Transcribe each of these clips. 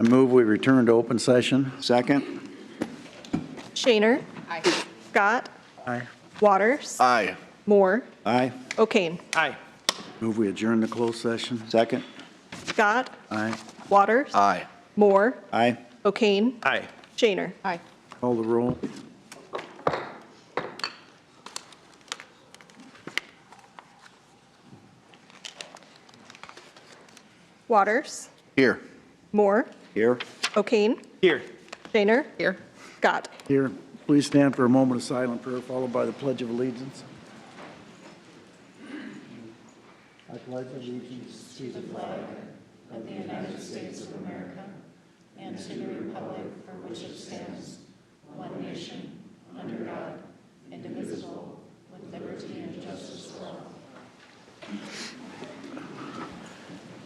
I move we return to open session. Second. Shaner. Aye. Scott. Aye. Waters. Aye. Moore. Aye. O'Kane. Aye. Move we adjourn to closed session. Second. Scott. Aye. Waters. Aye. Moore. Aye. O'Kane. Aye. Shaner. Aye. Call the roll. Waters. Here. Moore. Here. O'Kane. Here. Shaner. Here. Scott. Here, please stand for a moment of silent prayer followed by the Pledge of Allegiance. I pledge allegiance to the flag of the United States of America and to the republic for which it stands, one nation, under God, indivisible, with liberty and justice for all.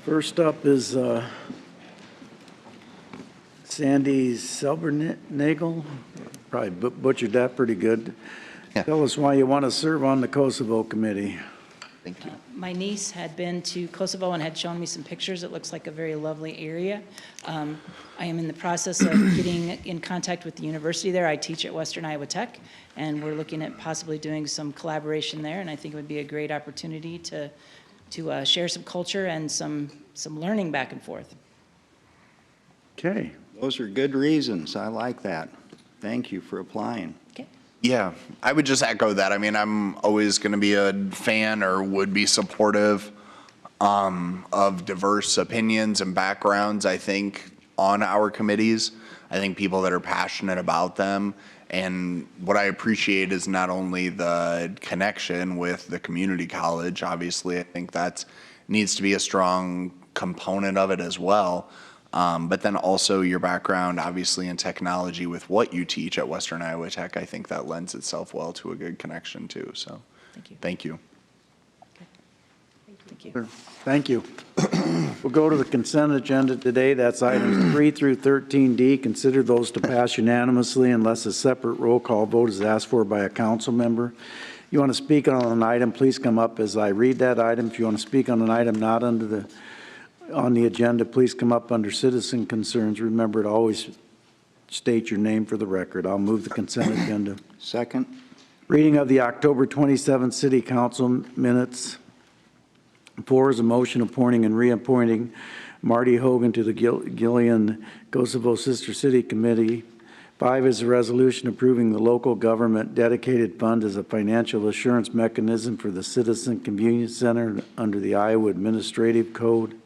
First up is Sandy Selbernagel. Probably butchered that pretty good. Yeah. Tell us why you want to serve on the Kosovo Committee. Thank you. My niece had been to Kosovo and had shown me some pictures. It looks like a very lovely area. I am in the process of getting in contact with the university there. I teach at Western Iowa Tech, and we're looking at possibly doing some collaboration there, and I think it would be a great opportunity to share some culture and some learning back and forth. Okay. Those are good reasons. I like that. Thank you for applying. Okay. Yeah, I would just echo that. I mean, I'm always going to be a fan or would be supportive of diverse opinions and backgrounds, I think, on our committees. I think people that are passionate about them. And what I appreciate is not only the connection with the community college, obviously, I think that needs to be a strong component of it as well. But then also your background, obviously, in technology with what you teach at Western Iowa Tech, I think that lends itself well to a good connection too. So Thank you. thank you. Okay. Thank you. Thank you. We'll go to the consent agenda today. That's items 3 through 13D. Consider those to pass unanimously unless a separate roll call vote is asked for by a council member. You want to speak on an item, please come up as I read that item. If you want to speak on an item not on the agenda, please come up under citizen concerns. Remember to always state your name for the record. I'll move the consent agenda. Second. Reading of the October 27th City Council minutes. 4 is a motion appointing and reappointing Marty Hogan to the Gillian Kosovo Sister City Committee. 5 is a resolution approving the local government dedicated fund as a financial assurance mechanism for the Citizen Convenience Center under the Iowa Administrative Code.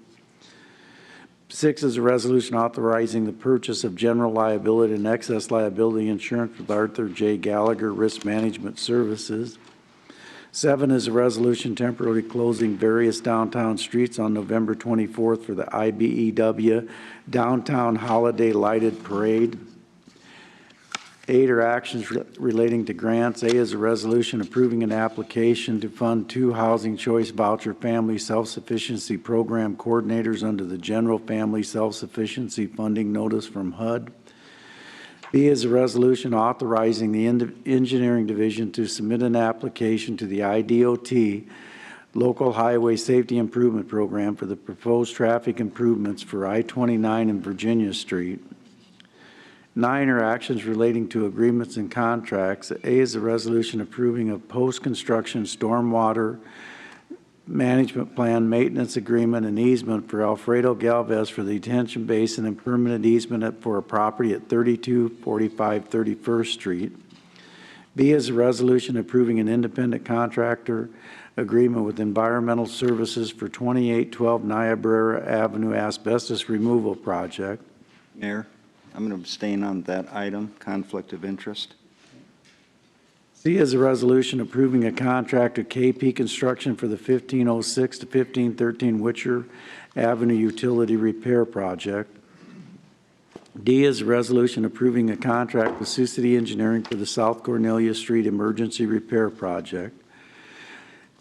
6 is a resolution authorizing the purchase of general liability and excess liability insurance with Arthur J. Gallagher Risk Management Services. 7 is a resolution temporarily closing various downtown streets on November 24th for the IBEW Downtown Holiday Lighted Parade. 8 are actions relating to grants. A is a resolution approving an application to fund 2 Housing Choice Voucher Family Self-Sufficiency Program coordinators under the General Family Self-Sufficiency Funding Notice from HUD. B is a resolution authorizing the Engineering Division to submit an application to the IDOT Local Highway Safety Improvement Program for the proposed traffic improvements for I-29 and Virginia Street. 9 are actions relating to agreements and contracts. A is a resolution approving a post-construction stormwater management plan, maintenance agreement, and easement for Alfredo Galvez for the detention basin and permanent easement for a property at 3245 31st Street. B is a resolution approving an independent contractor agreement with Environmental Services for 2812 Niobrara Avenue asbestos removal project. Mayor, I'm going to abstain on that item, conflict of interest. C is a resolution approving a contract with KP Construction for the 1506 to 1513 Witcher Avenue Utility Repair Project. D is a resolution approving a contract with Sioux City Engineering for the South Cornelia Street Emergency Repair Project.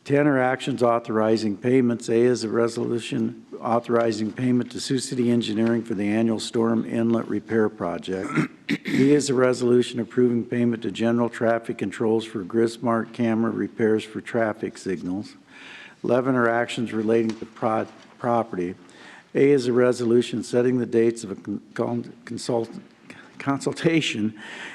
10 are actions authorizing payments. A is a resolution authorizing payment to Sioux City Engineering for the annual storm inlet repair project. B is a resolution approving payment to General Traffic Controls for Grismark camera repairs for traffic signals. 11 are actions relating to property. A is a resolution setting the dates of a consultation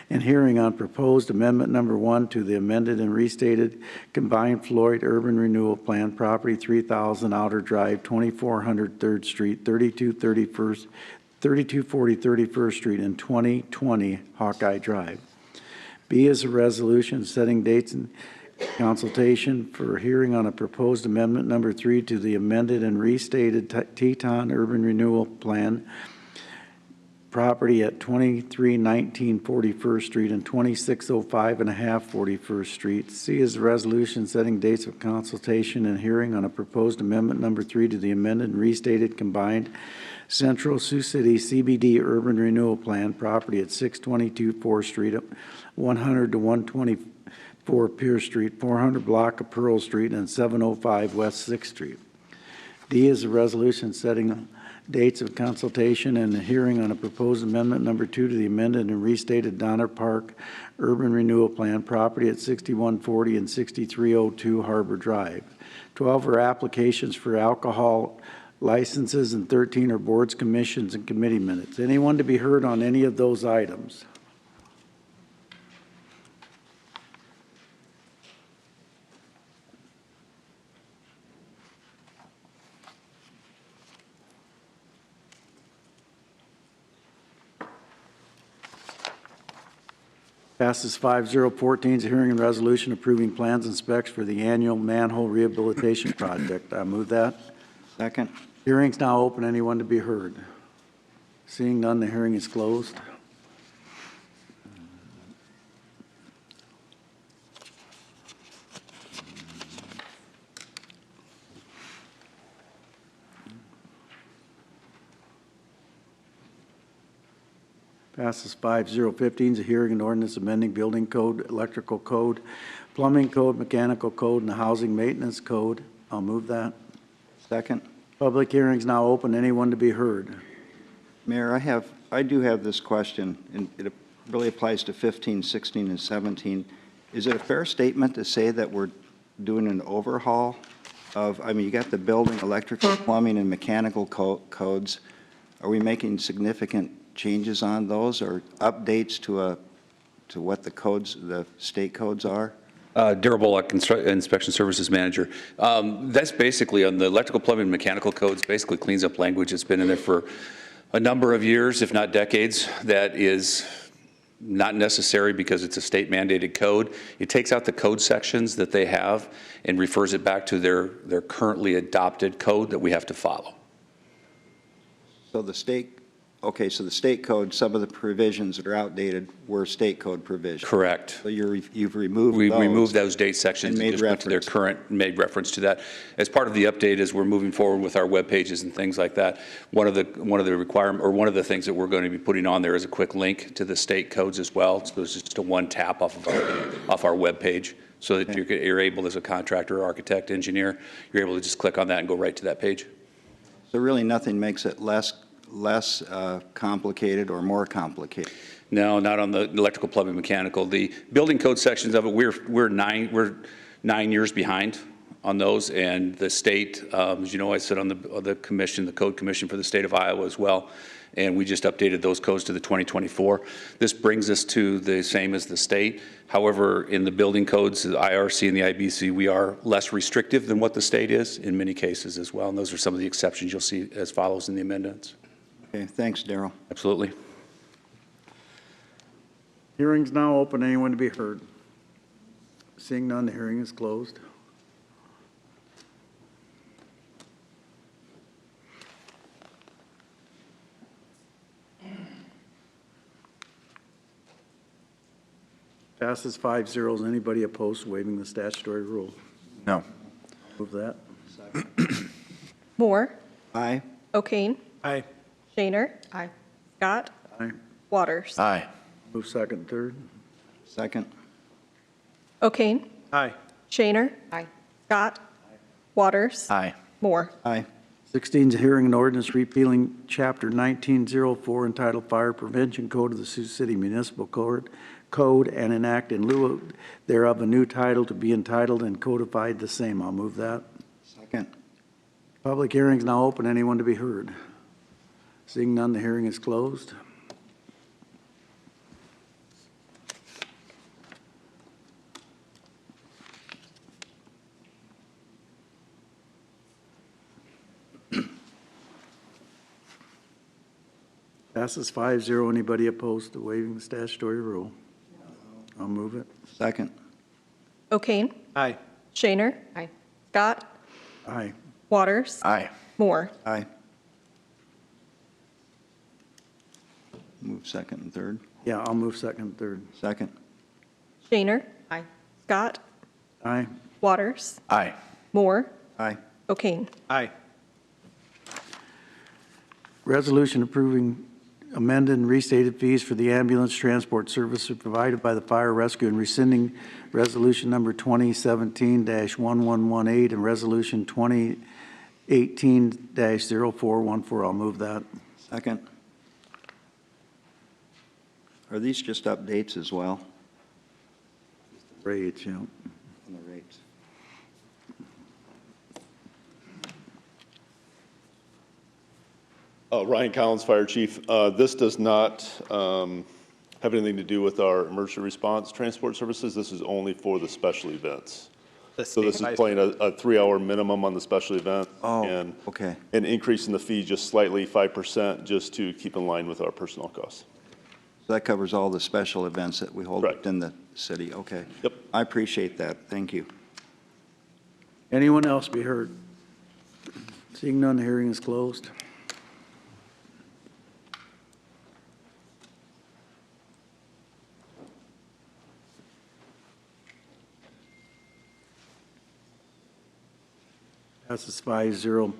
and hearing on proposed amendment number 1 to the amended and restated combined Floyd Urban Renewal Plan, property 3000 Outer Drive, 2400 3rd Street, 3240 31st Street, and 2020 Hawkeye Drive. B is a resolution setting dates and consultation for hearing on a proposed amendment number 3 to the amended and restated Teton Urban Renewal Plan, property at 2319 41st Street and 2605 and a half 41st Street. C is a resolution setting dates of consultation and hearing on a proposed amendment number 3 to the amended and restated combined Central Sioux City CBD Urban Renewal Plan, property at 622 4th Street, 100 to 124 Pierce Street, 400 block of Pearl Street, and 705 West 6th Street. D is a resolution setting dates of consultation and a hearing on a proposed amendment number 2 to the amended and restated Donner Park Urban Renewal Plan, property at 6140 and 6302 Harbor Drive. 12 are applications for alcohol licenses and 13 are boards, commissions, and committee minutes. Anyone to be heard on any of those items? Passes 5-0. 14 is a hearing and resolution approving plans and specs for the annual manhole rehabilitation project. I move that. Second. Hearing's now open. Anyone to be heard? Seeing none, the hearing is closed. Passes 5-0. 15 is a hearing and ordinance amending building code, electrical code, plumbing code, mechanical code, and the housing maintenance code. I'll move that. Second. Public hearing's now open. Anyone to be heard? Mayor, I do have this question, and it really applies to 15, 16, and 17. Is it a fair statement to say that we're doing an overhaul of, I mean, you got the building, electrical, plumbing, and mechanical codes. Are we making significant changes on those or updates to what the codes, the state codes are? Darrell Bullock, Inspection Services Manager. That's basically on the electrical, plumbing, and mechanical codes, basically cleans up language that's been in there for a number of years, if not decades, that is not necessary because it's a state mandated code. It takes out the code sections that they have and refers it back to their currently adopted code that we have to follow. So the state, okay, so the state code, some of the provisions that are outdated were state code provisions. Correct. So you've removed We those. removed those date sections and made just went to their reference. current, made reference to that. As part of the update, as we're moving forward with our web pages and things like that, one of the requirement, or one of the things that we're going to be putting on there is a quick link to the state codes as well. So it's just a one tap off our web page, so that you're able, as a contractor, architect, engineer, you're able to just click on that and go right to that page. So really nothing makes it less complicated or more complicated. No, not on the electrical, plumbing, mechanical. The building code sections of it, we're 9 years behind on those, and the state, as you know, I sit on the commission, the code commission for the state of Iowa as well, and we just updated those codes to the 2024. This brings us to the same as the state. However, in the building codes, the IRC and the IBC, we are less restrictive than what the state is in many cases as well, and those are some of the exceptions you'll see as follows in the amendments. Okay, thanks, Darrell. Absolutely. Hearing's now open. Anyone to be heard? Seeing none, the hearing is closed. Passes 5-0. Is anybody opposed to waiving the statutory rule? No. Move that. Moore, Aye. O'Kane, Aye. Shaner. Aye. Scott, Aye. Waters. Aye. Move second and third. Second. O'Kane, Aye. Shaner. Aye. Scott, Waters. Aye. Moore. Aye. 16 is a hearing and ordinance repealing Chapter 1904 entitled Fire Prevention Code of the Sioux City Municipal Code and enact in lieu thereof a new title to be entitled and codified the same. I'll move that. Second. Public hearing is now open. Anyone to be heard? Seeing none, the hearing is closed. Passes 5-0. Anybody opposed to waiving the statutory rule? I'll move it. Second. O'Kane. Aye. Shaner. Aye. Scott. Aye. Waters. Aye. Moore. Aye. Move second and third. Yeah, I'll move second and third. Second. Shaner. Aye. Scott. Aye. Waters. Aye. Moore. Aye. O'Kane. Aye. Resolution approving amended and restated fees for the ambulance transport services provided by the fire rescue and rescinding resolution number 2017-1118 and resolution 2018-0414. I'll move that. Second. Are these just updates as well Rates, yeah. on the rates? Ryan Collins, Fire Chief. This does not have anything to do with our emergency response transport services. This is only for the special events. So this is playing a 3-hour minimum on the special event. Oh, And okay. an increase in the fee just slightly, 5%, just to keep in line with our personnel costs. So that covers all the special events that we hold Correct. within the city. Okay. Yep. I appreciate that. Thank you. Anyone else be heard? Seeing none, the hearing is closed. Passes 5-0.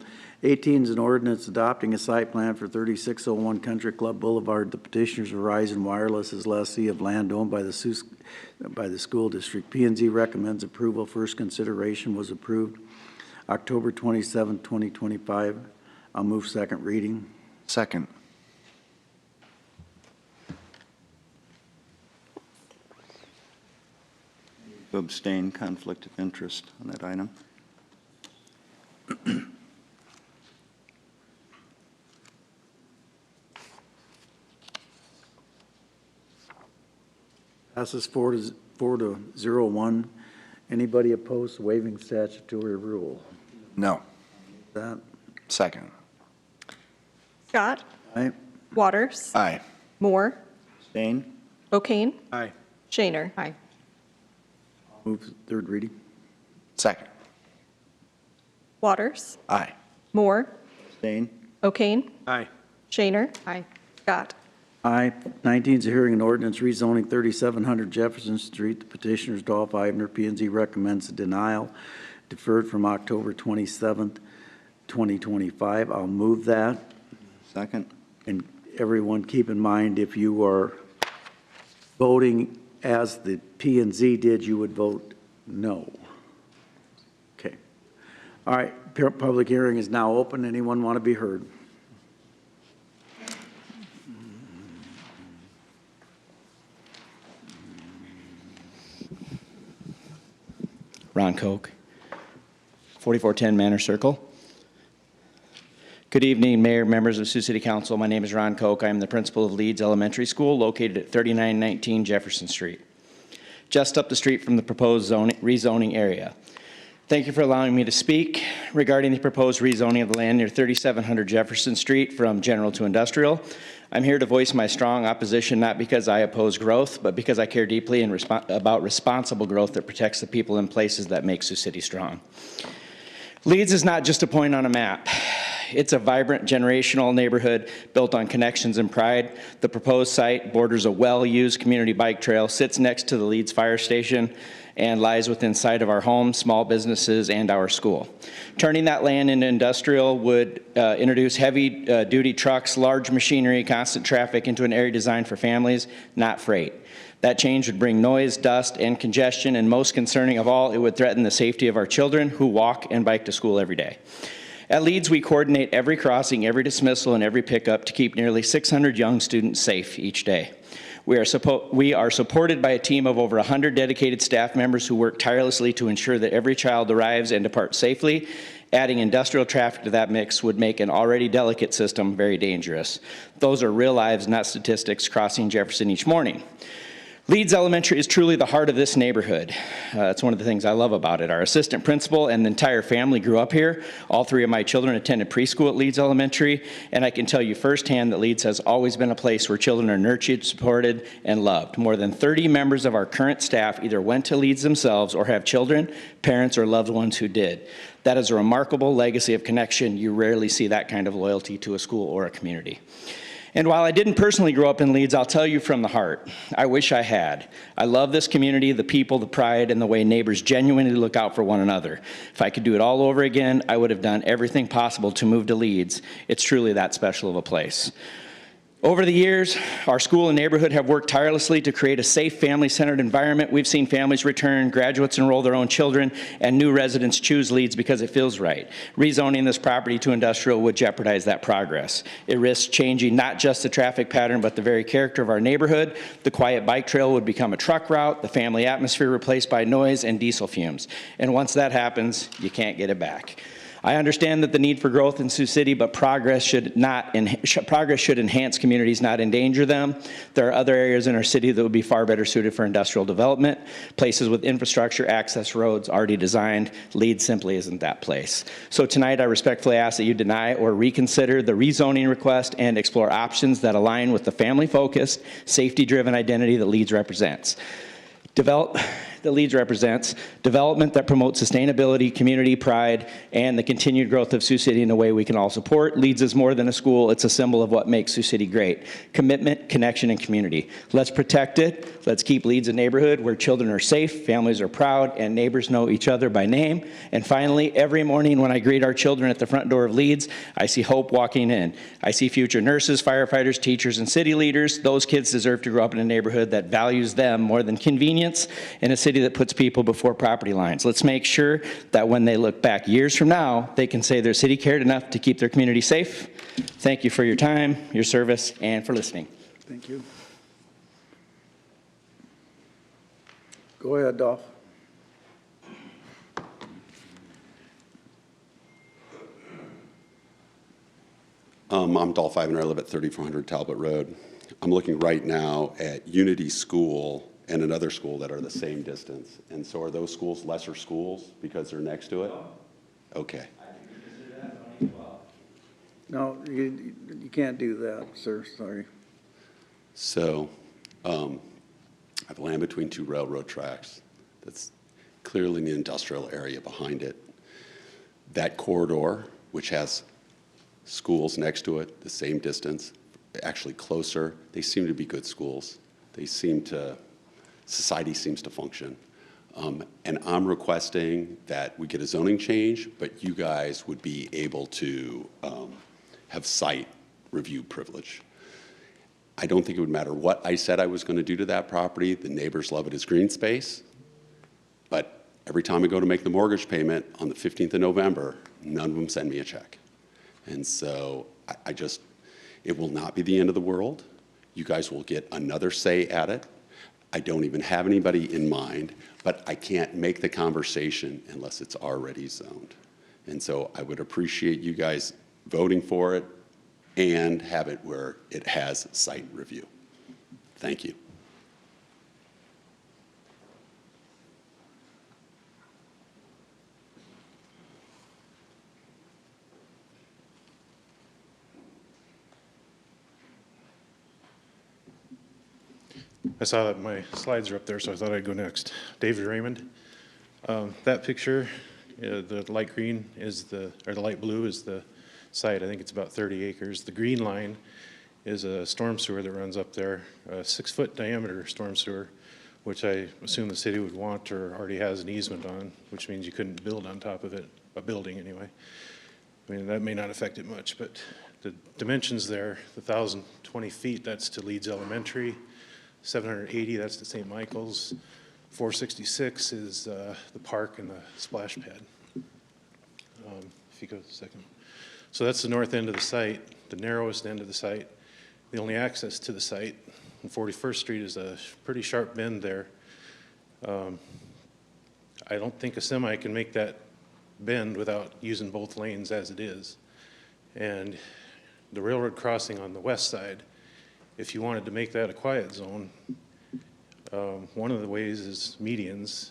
18 is an ordinance adopting a site plan for 3601 Country Club Boulevard. The petitioners Verizon Wireless is lessee of land owned by the Sioux, by the school district. P&Z recommends approval. First consideration was approved October 27, 2025. I'll move second reading. Second. To abstain, conflict of interest on that item. Passes 4-0-1. Anybody opposed to waiving statutory rule? No. That, Second. Scott. aye? Waters. Aye. Moore. Abstain? O'Kane. Aye. Shaner. Aye. Move third reading. Second. Waters. Aye. Moore. Abstain? O'Kane. Aye. Shaner. Aye. Scott. Aye. 19 is a hearing and ordinance rezoning 3700 Jefferson Street. The petitioners Dolph Eibner, P&Z recommends a denial deferred from October 27th, 2025. I'll move that. Second? And everyone keep in mind, if you are voting as the P&Z did, you would vote no. Okay. All right, public hearing is now open. Anyone want to be heard? Ron Koch, 4410 Manor Circle. Good evening, Mayor, members of Sioux City Council. My name is Ron Koch. I am the principal of Leeds Elementary School, located at 3919 Jefferson Street, just up the street from the proposed rezoning area. Thank you for allowing me to speak regarding the proposed rezoning of the land near 3700 Jefferson Street from general to industrial. I'm here to voice my strong opposition, not because I oppose growth, but because I care deeply about responsible growth that protects the people and places that make Sioux City strong. Leeds is not just a point on a map. It's a vibrant, generational neighborhood built on connections and pride. The proposed site borders a well-used community bike trail, sits next to the Leeds Fire Station, and lies within sight of our homes, small businesses, and our school. Turning that land into industrial would introduce heavy-duty trucks, large machinery, constant traffic into an area designed for families, not freight. That change would bring noise, dust, and congestion, and most concerning of all, it would threaten the safety of our children who walk and bike to school every day. At Leeds, we coordinate every crossing, every dismissal, and every pickup to keep nearly 600 young students safe each day. We are supported by a team of over 100 dedicated staff members who work tirelessly to ensure that every child arrives and departs safely Adding industrial traffic to that mix would make an already delicate system very dangerous. Those are real lives, not statistics, crossing Jefferson each morning. Leeds Elementary is truly the heart of this neighborhood. It's one of the things I love about it. Our assistant principal and the entire family grew up here. All 3 of my children attended preschool at Leeds Elementary, and I can tell you firsthand that Leeds has always been a place where children are nurtured, supported, and loved. More than 30 members of our current staff either went to Leeds themselves or have children, parents, or loved ones who did. That is a remarkable legacy of connection. You rarely see that kind of loyalty to a school or a community. And while I didn't personally grow up in Leeds, I'll tell you from the heart, I wish I had. I love this community, the people, the pride, and the way neighbors genuinely look out for one another. If I could do it all over again, I would have done everything possible to move to Leeds. It's truly that special of a place. Over the years, our school and neighborhood have worked tirelessly to create a safe, family-centered environment. We've seen families return, graduates enroll their own children, and new residents choose Leeds because it feels right. Rezoning this property to industrial would jeopardize that progress. It risks changing not just the traffic pattern, but the very character of our neighborhood. The quiet bike trail would become a truck route, the family atmosphere replaced by noise and diesel fumes. And once that happens, you can't get it back. I understand that the need for growth in Sioux City, but progress should enhance communities, not endanger them. There are other areas in our city that would be far better suited for industrial development, places with infrastructure, access roads already designed. Leeds simply isn't that place. So tonight, I respectfully ask that you deny or reconsider the rezoning request and explore options that align with the family-focused, safety-driven identity that Leeds represents. Development that promotes sustainability, community pride, and the continued growth of Sioux City in a way we can all support. Leeds is more than a school, it's a symbol of what makes Sioux City great. Commitment, connection, and community. Let's protect it. Let's keep Leeds a neighborhood where children are safe, families are proud, and neighbors know each other by name. And finally, every morning when I greet our children at the front door of Leeds, I see hope walking in. I see future nurses, firefighters, teachers, and city leaders. Those kids deserve to grow up in a neighborhood that values them more than convenience, in a city that puts people before property lines. Let's make sure that when they look back years from now, they can say their city cared enough to keep their community safe. Thank you for your time, your service, and for listening. Thank you. Go ahead, Dolph. I'm Dolph Ivan. I live at 3400 Talbot Road. I'm looking right now at Unity School and another school that are the same distance. And so are those schools lesser schools because they're next to it? Okay. No, you can't do that, sir, sorry. So I have land between 2 railroad tracks that's clearly in the industrial area behind it. That corridor, which has schools next to it, the same distance, actually closer, they seem to be good schools. They seem to, society seems to function. And I'm requesting that we get a zoning change, but you guys would be able to have site review privilege. I don't think it would matter what I said I was going to do to that property. The neighbors love it as green space. But every time I go to make the mortgage payment on the 15th of November, none of them send me a check. And so it will not be the end of the world. You guys will get another say at it. I don't even have anybody in mind, but I can't make the conversation unless it's already zoned. And so I would appreciate you guys voting for it and have it where it has site review. Thank you. I saw that my slides are up there, so I thought I'd go next. David Raymond. That picture, the light green is the light blue is the site. I think it's about 30 acres. The green line is a storm sewer that runs up there, a 6-foot diameter storm sewer, which I assume the city would want or already has an easement on, which means you couldn't build on top of it, a building anyway. I mean, that may not affect it much, but the dimensions there, the 1,020 feet, that's to Leeds Elementary. 780, that's to St. Michael's. 466 is the park and the splash pad. If you go to the second. So that's the north end of the site, the narrowest end of the site. The only access to the site. And 41st Street is a pretty sharp bend there. I don't think a semi can make that bend without using both lanes as it is. And the railroad crossing on the west side, if you wanted to make that a quiet zone, one of the ways is medians.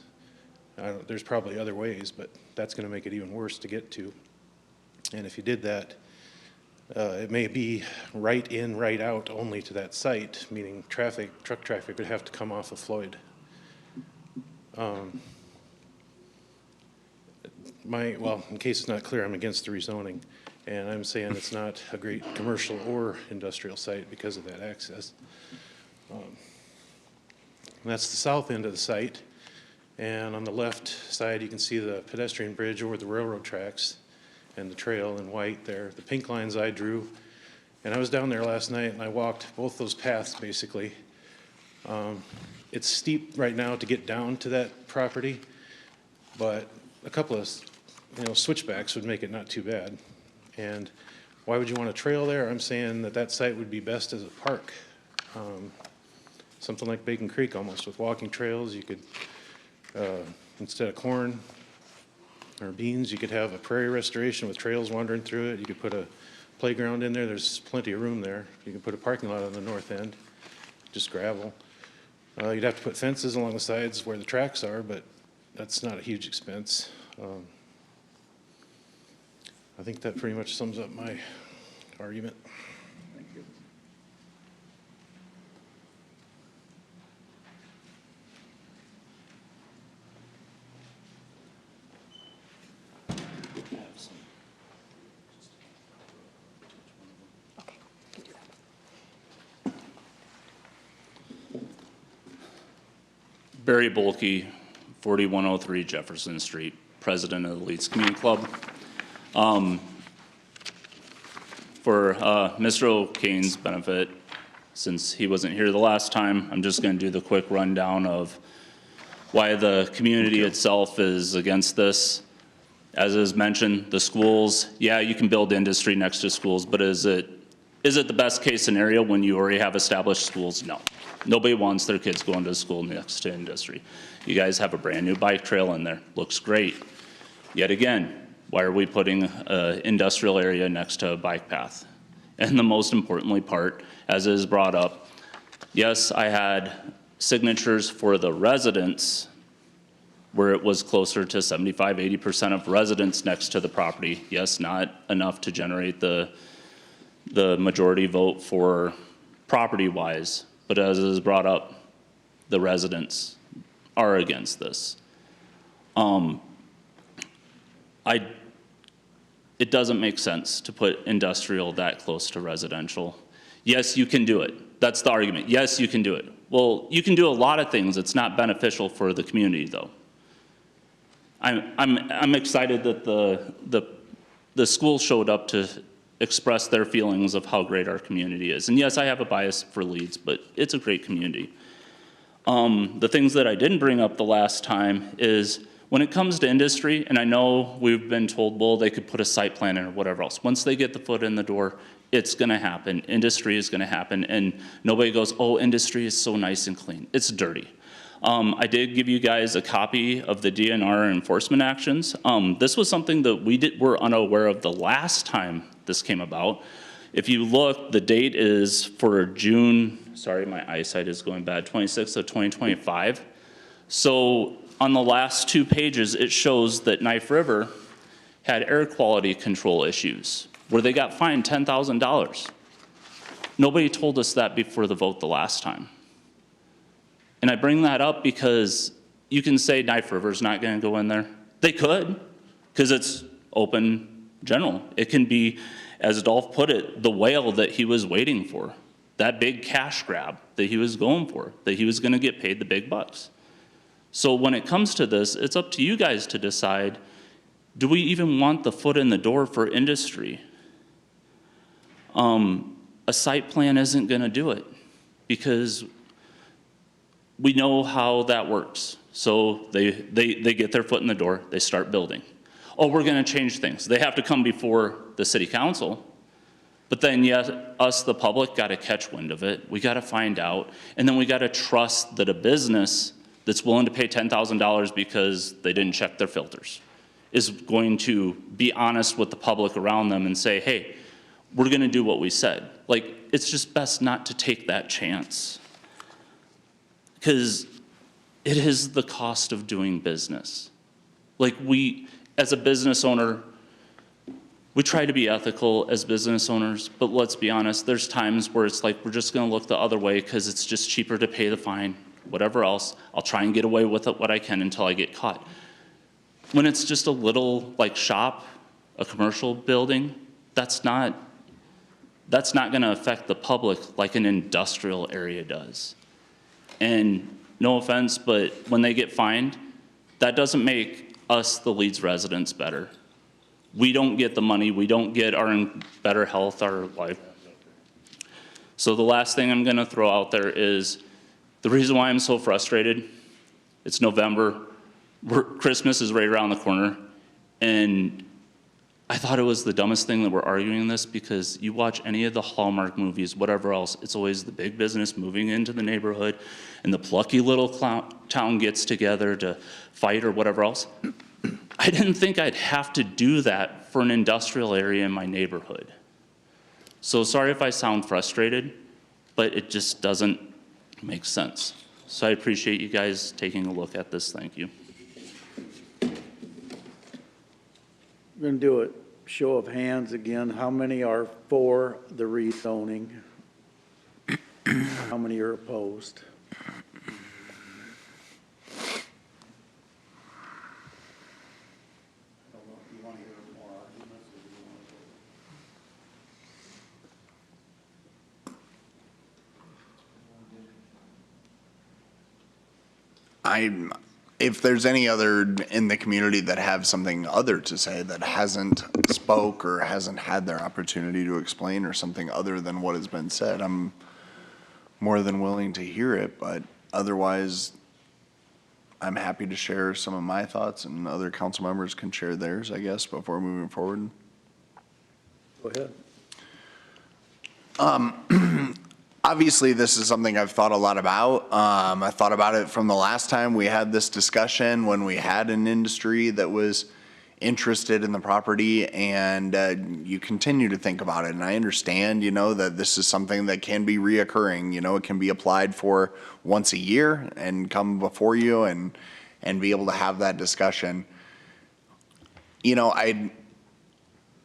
There's probably other ways, but that's going to make it even worse to get to. And if you did that, it may be right in, right out only to that site, meaning truck traffic would have to come off of Floyd. Well, in case it's not clear, I'm against the rezoning, and I'm saying it's not a great commercial or industrial site because of that access. That's the south end of the site, and on the left side you can see the pedestrian bridge over the railroad tracks and the trail in white there. The pink lines I drew, and I was down there last night and I walked both those paths basically. It's steep right now to get down to that property, but a couple of switchbacks would make it not too bad. And why would you want a trail there? I'm saying that that site would be best as a park. Something like Bacon Creek almost, with walking trails. You could, instead of corn or beans, you could have a prairie restoration with trails wandering through it. You could put a playground in there. There's plenty of room there. You can put a parking lot on the north end, just gravel. You'd have to put fences along the sides where the tracks are, but that's not a huge expense. I think that pretty much sums up my argument. Thank you. Barry Bolke, 4103 Jefferson Street, president of the Leeds Community Club. For Mr. O'Kane's benefit, since he wasn't here the last time, I'm just going to do the quick rundown of why the community itself is against this. As is mentioned, the schools, yeah, you can build industry next to schools, but is it the best case scenario when you already have established schools? No. Nobody wants their kids going to school next to industry. You guys have a brand new bike trail in there. Looks great. Yet again, why are we putting an industrial area next to a bike path? And the most importantly part, as is brought up, yes, I had signatures for the residents where it was closer to 75, 80% of residents next to the property. Yes, not enough to generate the majority vote for property-wise, but as is brought up, the residents are against this. It doesn't make sense to put industrial that close to residential. Yes, you can do it. That's the argument. Yes, you can do it. Well, you can do a lot of things. It's not beneficial for the community, though. I'm excited that the school showed up to express their feelings of how great our community is. And yes, I have a bias for Leeds, but it's a great community. The things that I didn't bring up the last time is when it comes to industry, and I know we've been told, well, they could put a site plan in or whatever else. Once they get the foot in the door, it's gonna happen. Industry is gonna happen, and nobody goes, oh, industry is so nice and clean. It's dirty. I did give you guys a copy of the DNR enforcement actions. This was something that we were unaware of the last time this came about. If you look, the date is for June, sorry, my eyesight is going bad, 26th of 2025. So on the last 2 pages, it shows that Knife River had air quality control issues where they got fined $10,000. Nobody told us that before the vote the last time. And I bring that up because you can say Knife River's not going to go in there. They could, because it's open general. It can be, as Adolph put it, the whale that he was waiting for, that big cash grab that he was going for, that he was going to get paid the big bucks. So when it comes to this, it's up to you guys to decide, do we even want the foot in the door for industry? A site plan isn't going to do it because we know how that works. So they get their foot in the door, they start building. Oh, we're going to change things. They have to come before the city council. But then, yes, us, the public, got to catch wind of it. We got to find out. And then we got to trust that a business that's willing to pay $10,000 because they didn't check their filters is going to be honest with the public around them and say, hey, we're going to do what we said. Like, it's just best not to take that chance. Because it is the cost of doing business. Like, we, as a business owner, we try to be ethical as business owners, but let's be honest, there's times where it's like, we're just gonna look the other way because it's just cheaper to pay the fine, whatever else. I'll try and get away with it what I can until I get caught. When it's just a little like shop, a commercial building, that's not gonna affect the public like an industrial area does. And no offense, but when they get fined, that doesn't make us, the Leeds residents, better. We don't get the money, we don't get our better health, our life. So the last thing I'm gonna throw out there is the reason why I'm so frustrated. It's November, Christmas is right around the corner, and I thought it was the dumbest thing that we're arguing this, because you watch any of the Hallmark movies, whatever else, it's always the big business moving into the neighborhood, and the plucky little town gets together to fight or whatever else. I didn't think I'd have to do that for an industrial area in my neighborhood. So sorry if I sound frustrated, but it just doesn't make sense. So I appreciate you guys taking a look at this. Thank you. We're going to do a show of hands again. How many are for the rezoning? How many are opposed? If there's any other in the community that have something other to say that hasn't spoke or hasn't had their opportunity to explain or something other than what has been said, I'm more than willing to hear it, but otherwise I'm happy to share some of my thoughts, and other council members can share theirs, I guess, before moving forward. Go ahead. Obviously, this is something I've thought a lot about. I thought about it from the last time we had this discussion, when we had an industry that was interested in the property, and you continue to think about it. And I understand, that this is something that can be reoccurring. It can be applied for once a year and come before you and be able to have that discussion.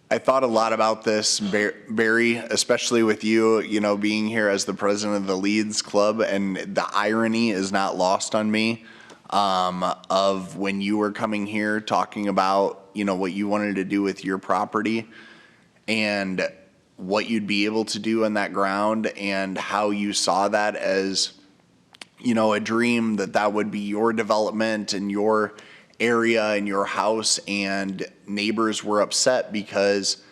I thought a lot about this, Barry, especially with you, being here as the president of the Leeds Club, and the irony is not lost on me of when you were coming here talking about, what you wanted to do with your property and what you'd be able to do on that ground, and how you saw that as, a dream that would be your development and your area in your house, and neighbors were upset because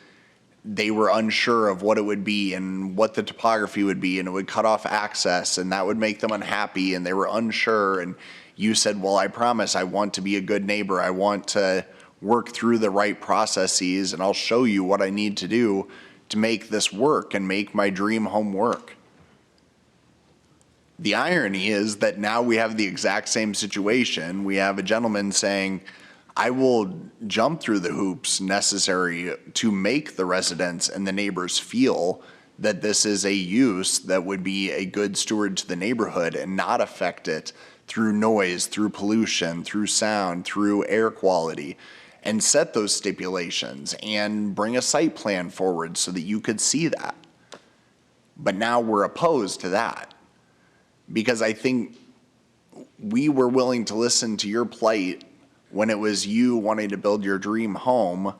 they were unsure of what it would be and what the topography would be, and it would cut off access, and that would make them unhappy, and they were unsure. And you said, well, I promise I want to be a good neighbor. I want to work through the right processes, and I'll show you what I need to do to make this work and make my dream home work. The irony is that now we have the exact same situation. We have a gentleman saying, I will jump through the hoops necessary to make the residents and the neighbors feel that this is a use that would be a good steward to the neighborhood, and not affect it through noise, through pollution, through sound, through air quality, and set those stipulations and bring a site plan forward so that you could see that. But now we're opposed to that, because I think we were willing to listen to your plight when it was you wanting to build your dream home.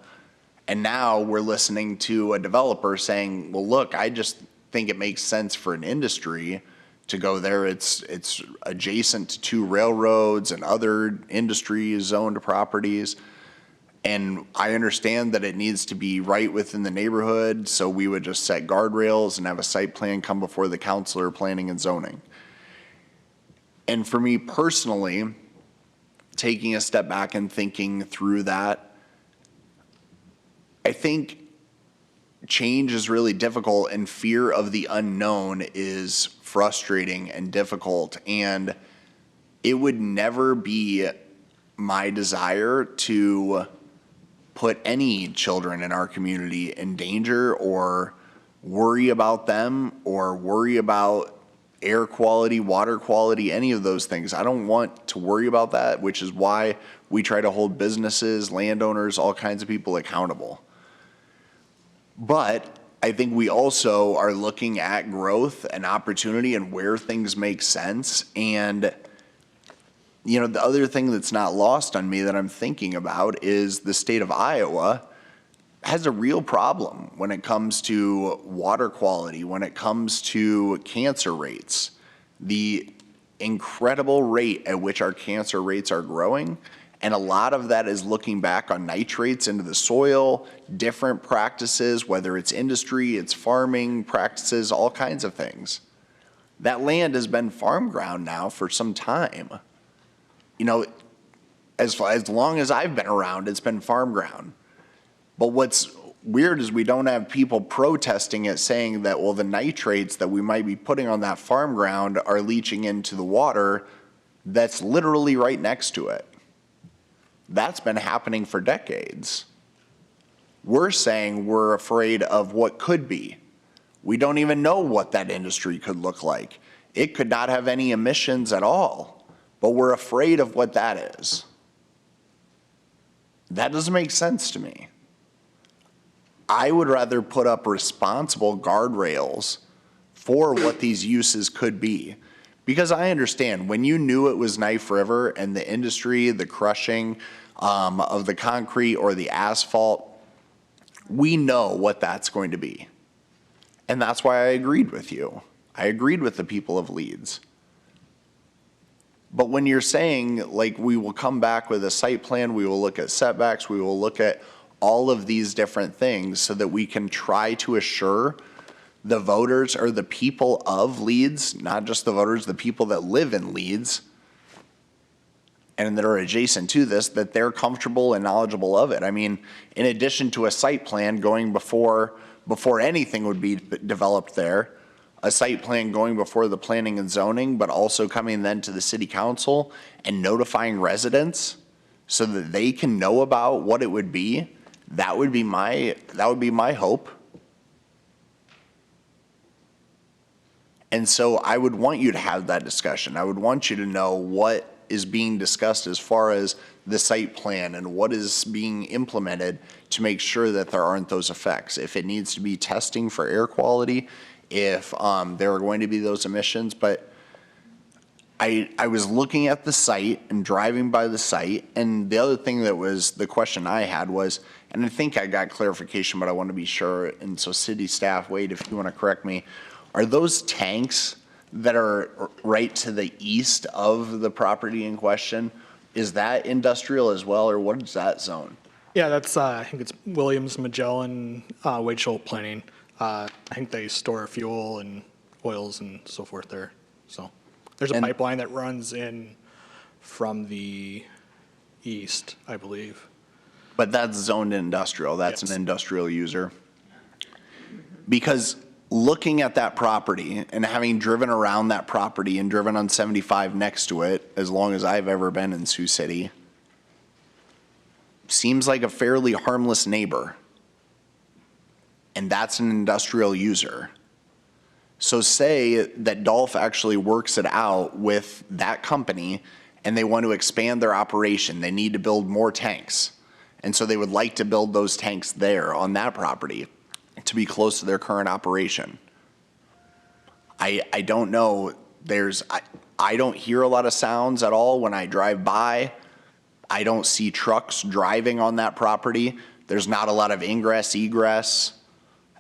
And now we're listening to a developer saying, well, look, I just think it makes sense for an industry to go there. It's adjacent to 2 railroads and other industry zoned properties. And I understand that it needs to be right within the neighborhood, so we would just set guardrails and have a site plan come before the councilor of planning and zoning. And for me personally, taking a step back and thinking through that, I think change is really difficult, and fear of the unknown is frustrating and difficult. And it would never be my desire to put any children in our community in danger or worry about them or worry about air quality, water quality, any of those things. I don't want to worry about that, which is why we try to hold businesses, landowners, all kinds of people accountable. But I think we also are looking at growth and opportunity and where things make sense. And, you know, the other thing that's not lost on me that I'm thinking about is the state of Iowa has a real problem when it comes to water quality, when it comes to cancer rates. The incredible rate at which our cancer rates are growing, and a lot of that is looking back on nitrates into the soil, different practices, whether it's industry, it's farming practices, all kinds of things. That land has been farm ground now for some time. You know, as long as I've been around, it's been farm ground. But what's weird is we don't have people protesting it, saying that, well, the nitrates that we might be putting on that farm ground are leaching into the water that's literally right next to it. That's been happening for decades. We're saying we're afraid of what could be. We don't even know what that industry could look like. It could not have any emissions at all, but we're afraid of what that is. That doesn't make sense to me. I would rather put up responsible guardrails for what these uses could be. Because I understand, when you knew it was Knife River and the industry, the crushing of the concrete or the asphalt, we know what that's going to be. And that's why I agreed with you. I agreed with the people of Leeds. But when you're saying, like, we will come back with a site plan, we will look at setbacks, we will look at all of these different things so that we can try to assure the voters or the people of Leeds, not just the voters, the people that live in Leeds and that are adjacent to this, that they're comfortable and knowledgeable of it. I mean, in addition to a site plan going before anything would be developed there, a site plan going before the planning and zoning, but also coming then to the city council and notifying residents so that they can know about what it would be. That would be my hope. And so I would want you to have that discussion. I would want you to know what is being discussed as far as the site plan and what is being implemented to make sure that there aren't those effects. If it needs to be testing for air quality, if there are going to be those emissions. But I was looking at the site and driving by the site, and the other thing that was the question I had was, and I think I got clarification, but I want to be sure, and so city staff, Wade, if you want to correct me, are those tanks that are right to the east of the property in question, is that industrial as well, or what is that zone? Yeah, that's, I think it's Williams, Magellan, Wade Schultz Planning. I think they store fuel and oils and so forth there. So there's a pipeline that runs in from the east, I believe. But that's zoned industrial. That's Yes. an industrial user. Because looking at that property and having driven around that property and driven on 75 next to it, as long as I've ever been in Sioux City, seems like a fairly harmless neighbor. And that's an industrial user. So say that Dolph actually works it out with that company and they want to expand their operation. They need to build more tanks. And so they would like to build those tanks there on that property to be close to their current operation. I don't know, I don't hear a lot of sounds at all when I drive by. I don't see trucks driving on that property. There's not a lot of ingress, egress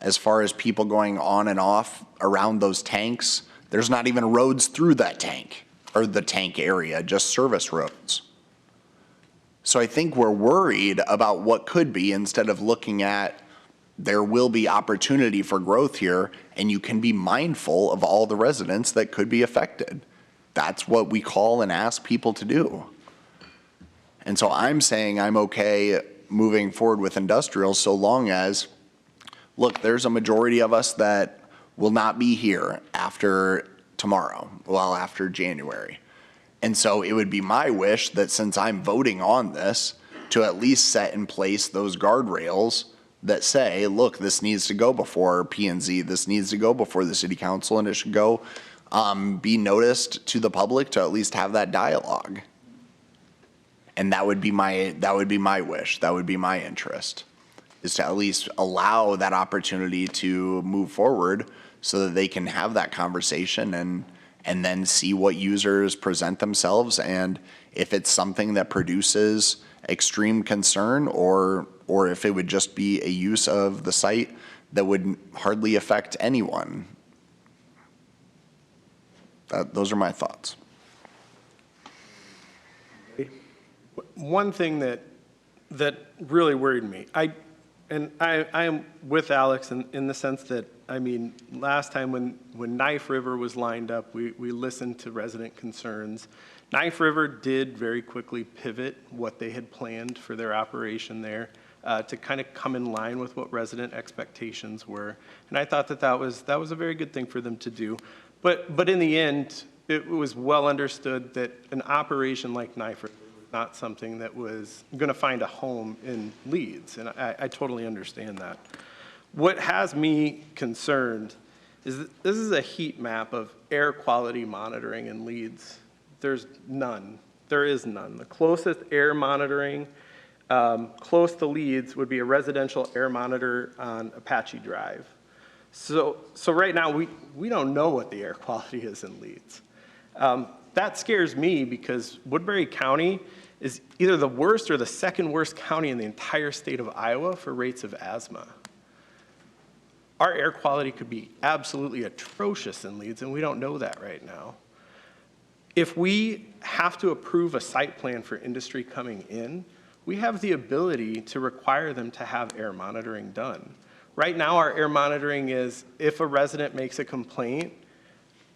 as far as people going on and off around those tanks. There's not even roads through that tank or the tank area, just service roads. So I think we're worried about what could be instead of looking at there will be opportunity for growth here, and you can be mindful of all the residents that could be affected. That's what we call and ask people to do. And so I'm saying I'm okay moving forward with industrial so long as, look, there's a majority of us that will not be here after tomorrow, well, after January. And so it would be my wish that since I'm voting on this, to at least set in place those guardrails that say, look, this needs to go before P and Z, this needs to go before the city council, and it should go, be noticed to the public to at least have that dialogue. And that would be my wish, that would be my interest, is to at least allow that opportunity to move forward so that they can have that conversation and then see what users present themselves, and if it's something that produces extreme concern, or if it would just be a use of the site that would hardly affect anyone. Those are my thoughts. One thing that really worried me, I am with Alex in the sense that, I mean, last time when Knife River was lined up, we listened to resident concerns. Knife River did very quickly pivot what they had planned for their operation there to kind of come in line with what resident expectations were. And I thought that was a very good thing for them to do. But in the end, it was well understood that an operation like Knife River was not something that was going to find a home in Leeds, and I totally understand that. What has me concerned is that this is a heat map of air quality monitoring in Leeds. There's none. There is none. The closest air monitoring close to Leeds would be a residential air monitor on Apache Drive. So right now, we don't know what the air quality is in Leeds. That scares me because Woodbury County is either the worst or the second worst county in the entire state of Iowa for rates of asthma. Our air quality could be absolutely atrocious in Leeds, and we don't know that right now. If we have to approve a site plan for industry coming in, we have the ability to require them to have air monitoring done. Right now, our air monitoring is if a resident makes a complaint,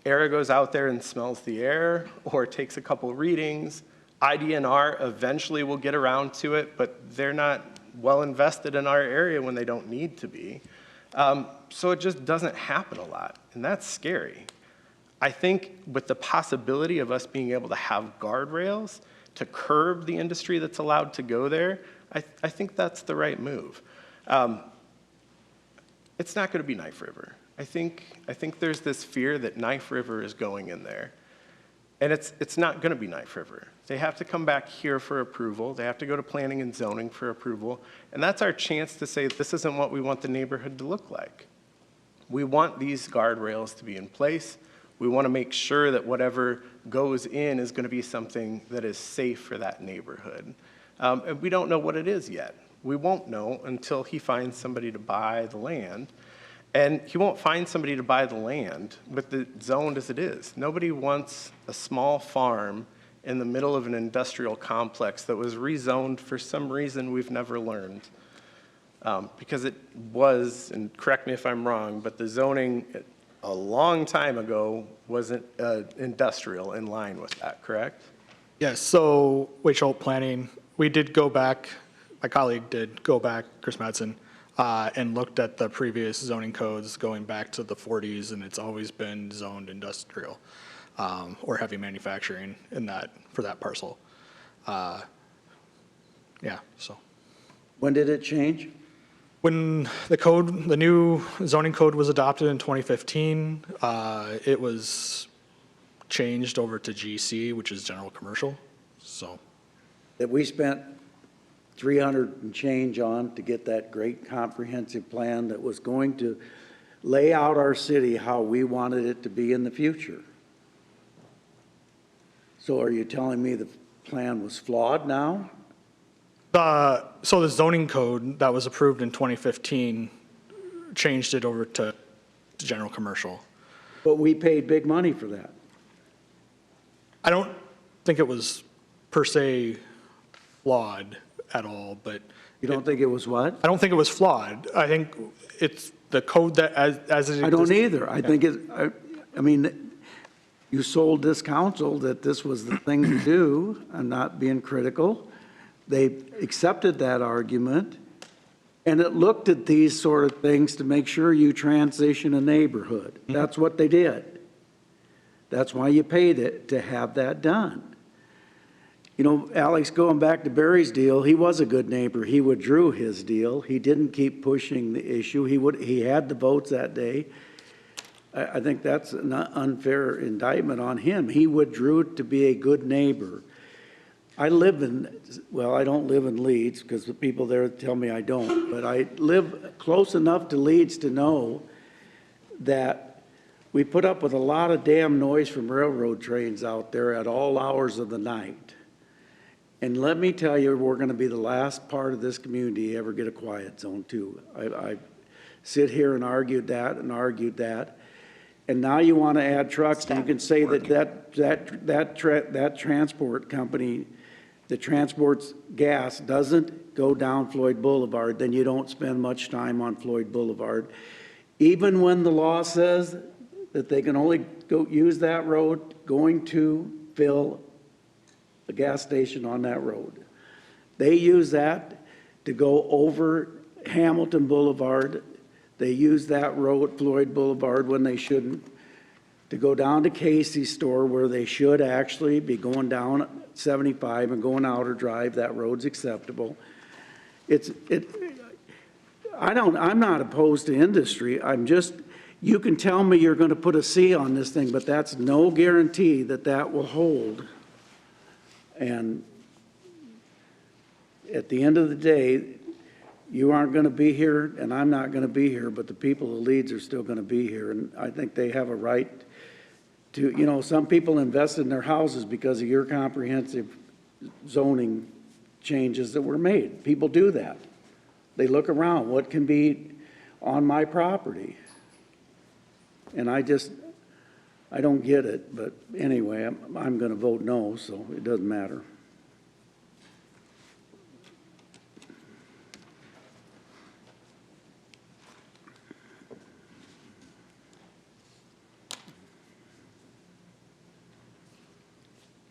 AERA goes out there and smells the air or takes a couple readings. IDNR eventually will get around to it, but they're not well invested in our area when they don't need to be. So it just doesn't happen a lot, and that's scary. I think with the possibility of us being able to have guardrails to curb the industry that's allowed to go there, I think that's the right move. It's not going to be Knife River. I think there's this fear that Knife River is going in there, and it's not going to be Knife River. They have to come back here for approval. They have to go to planning and zoning for approval, and that's our chance to say this isn't what we want the neighborhood to look like. We want these guardrails to be in place. We want to make sure that whatever goes in is going to be something that is safe for that neighborhood. And we don't know what it is yet. We won't know until he finds somebody to buy the land. And he won't find somebody to buy the land with the zoned as it is. Nobody wants a small farm in the middle of an industrial complex that was rezoned for some reason we've never learned. Because it was, and correct me if I'm wrong, but the zoning a long time ago wasn't industrial in line with that, correct? Yes, so Waite Planning, we did go back, my colleague did go back, Chris Madsen, and looked at the previous zoning codes going back to the 40s, and it's always been zoned industrial or heavy manufacturing in that, for that parcel. Yeah, so. When did it change? When the new zoning code was adopted in 2015, it was changed over to GC, which is general commercial, so. That we spent 300 and change on to get that great comprehensive plan that was going to lay out our city how we wanted it to be in the future. So are you telling me the plan was flawed now? So the zoning code that was approved in 2015 changed it over to general commercial. But we paid big money for that. I don't think it was per se flawed at all, but. You don't think it was what? I don't think it was flawed. I think it's the code that as it. I don't either. I think I mean, you sold this council that this was the thing to do. I'm not being critical. They accepted that argument, and it looked at these sort of things to make sure you transition a neighborhood. That's what they did. That's why you paid it, to have that done. You know, Alex, going back to Barry's deal, he was a good neighbor. He withdrew his deal. He didn't keep pushing the issue. He had the votes that day. I think that's an unfair indictment on him. He withdrew to be a good neighbor. I don't live in Leeds because the people there tell me I don't, but I live close enough to Leeds to know that we put up with a lot of damn noise from railroad trains out there at all hours of the night. And let me tell you, we're going to be the last part of this community to ever get a quiet zone too. I sit here and argued that and argued that. And now you want to add trucks, and you can say that transport company that transports gas doesn't go down Floyd Boulevard, then you don't spend much time on Floyd Boulevard. Even when the law says that they can only go use that road going to fill a gas station on that road. They use that to go over Hamilton Boulevard. They use that road, Floyd Boulevard, when they shouldn't, to go down to Casey's store where they should actually be going down 75 and going Outer Drive. That road's acceptable. I'm not opposed to industry. You can tell me you're going to put a C on this thing, but that's no guarantee that that will hold. And at the end of the day, you aren't going to be here, and I'm not going to be here, but the people of Leeds are still going to be here. And I think they have a right to, some people invested in their houses because of your comprehensive zoning changes that were made. People do that. They look around, what can be on my property? And I don't get it, but anyway, I'm going to vote no, so it doesn't matter.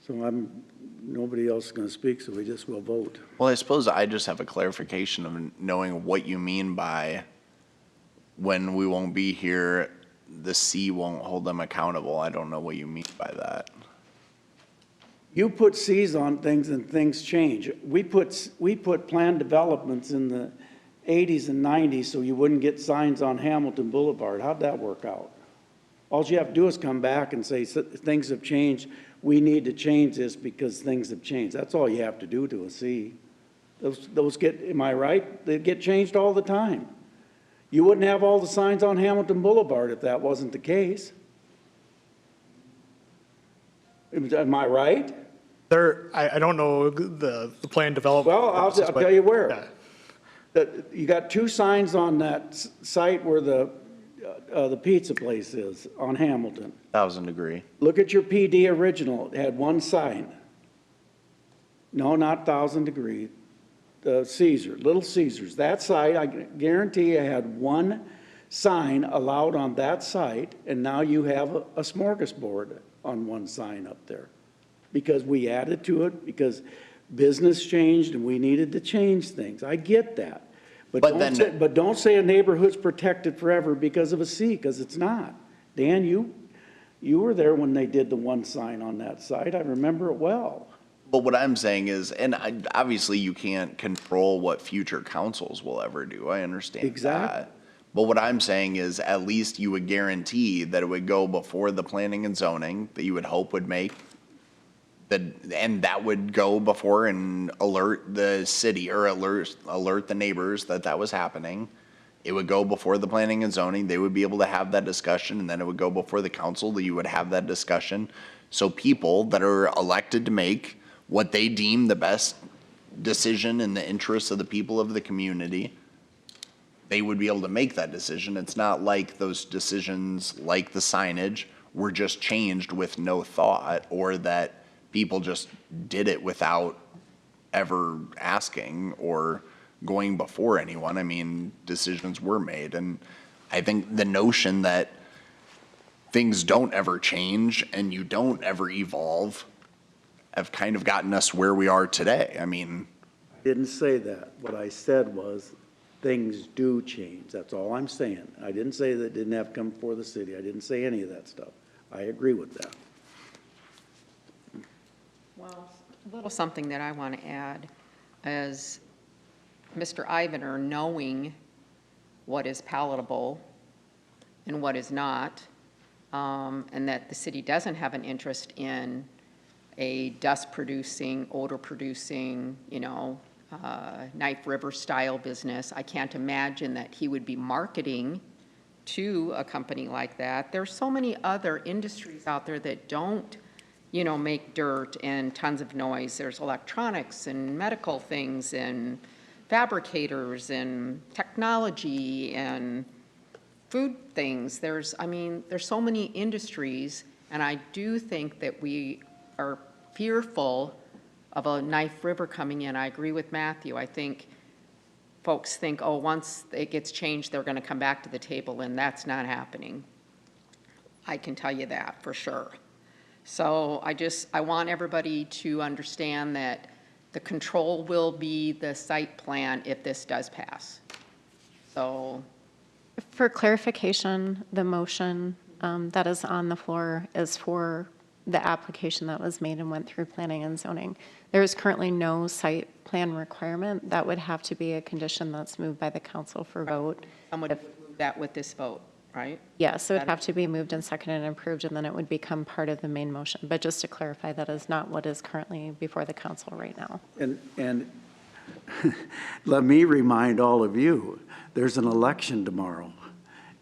So nobody else is going to speak, so we just will vote. Well, I suppose I just have a clarification of knowing what you mean by when we won't be here, the C won't hold them accountable. I don't know what you mean by that. You put Cs on things and things change. We put planned developments in the 80s and 90s so you wouldn't get signs on Hamilton Boulevard. How'd that work out? All you have to do is come back and say, things have changed. We need to change this because things have changed. That's all you have to do to a C. Those get, am I right? They get changed all the time. You wouldn't have all the signs on Hamilton Boulevard if that wasn't the case. Am I right? I don't know the planned development. Well, I'll tell you where. Yeah. You got two signs on that site where the pizza place is on Hamilton. 1,000 degree. Look at your PD original. It had one sign. No, not 1,000 degree. Caesar, Little Caesars. That site, I guarantee you had one sign allowed on that site, and now you have a smorgasbord on one sign up there. Because we added to it, because business changed and we needed to change things. I get that. But don't say a neighborhood's protected forever because of a C, because it's not. Dan, you were there when they did the one sign on that site. I remember it well. But what I'm saying is, and obviously you can't control what future councils will ever do. I understand exactly that. But what I'm saying is at least you would guarantee that it would go before the planning and zoning that you would hope would make and that would go before and alert the city or alert the neighbors that was happening. It would go before the planning and zoning. They would be able to have that discussion, and then it would go before the council that you would have that discussion. So people that are elected to make what they deem the best decision in the interests of the people of the community, they would be able to make that decision. It's not like those decisions, like the signage, were just changed with no thought, or that people just did it without ever asking or going before anyone. I mean, decisions were made. And I think the notion that things don't ever change and you don't ever evolve have kind of gotten us where we are today. I mean, I didn't say that. What I said was things do change. That's all I'm saying. I didn't say that it didn't have to come before the city. I didn't say any of that stuff. I agree with that. Well, A little something that I want to add is Mr. Ivaner knowing what is palatable and what is not, and that the city doesn't have an interest in a dust-producing, odor-producing, Knife River-style business. I can't imagine that he would be marketing to a company like that. There's so many other industries out there that don't, make dirt and tons of noise. There's electronics and medical things and fabricators and technology and food things. There's so many industries, and I do think that we are fearful of a Knife River coming in. I agree with Matthew. I think folks think, oh, once it gets changed, they're going to come back to the table, and that's not happening. I can tell you that for sure. So I want everybody to understand that the control will be the site plan if this does pass. So. For clarification, the motion that is on the floor is for the application that was made and went through planning and zoning. There is currently no site plan requirement. That would have to be a condition that's moved by the council for vote. Someone would move that with this vote, right? Yes, so it would have to be moved and seconded and approved, and then it would become part of the main motion. But just to clarify, that is not what is currently before the council right now. And let me remind all of you, there's an election tomorrow,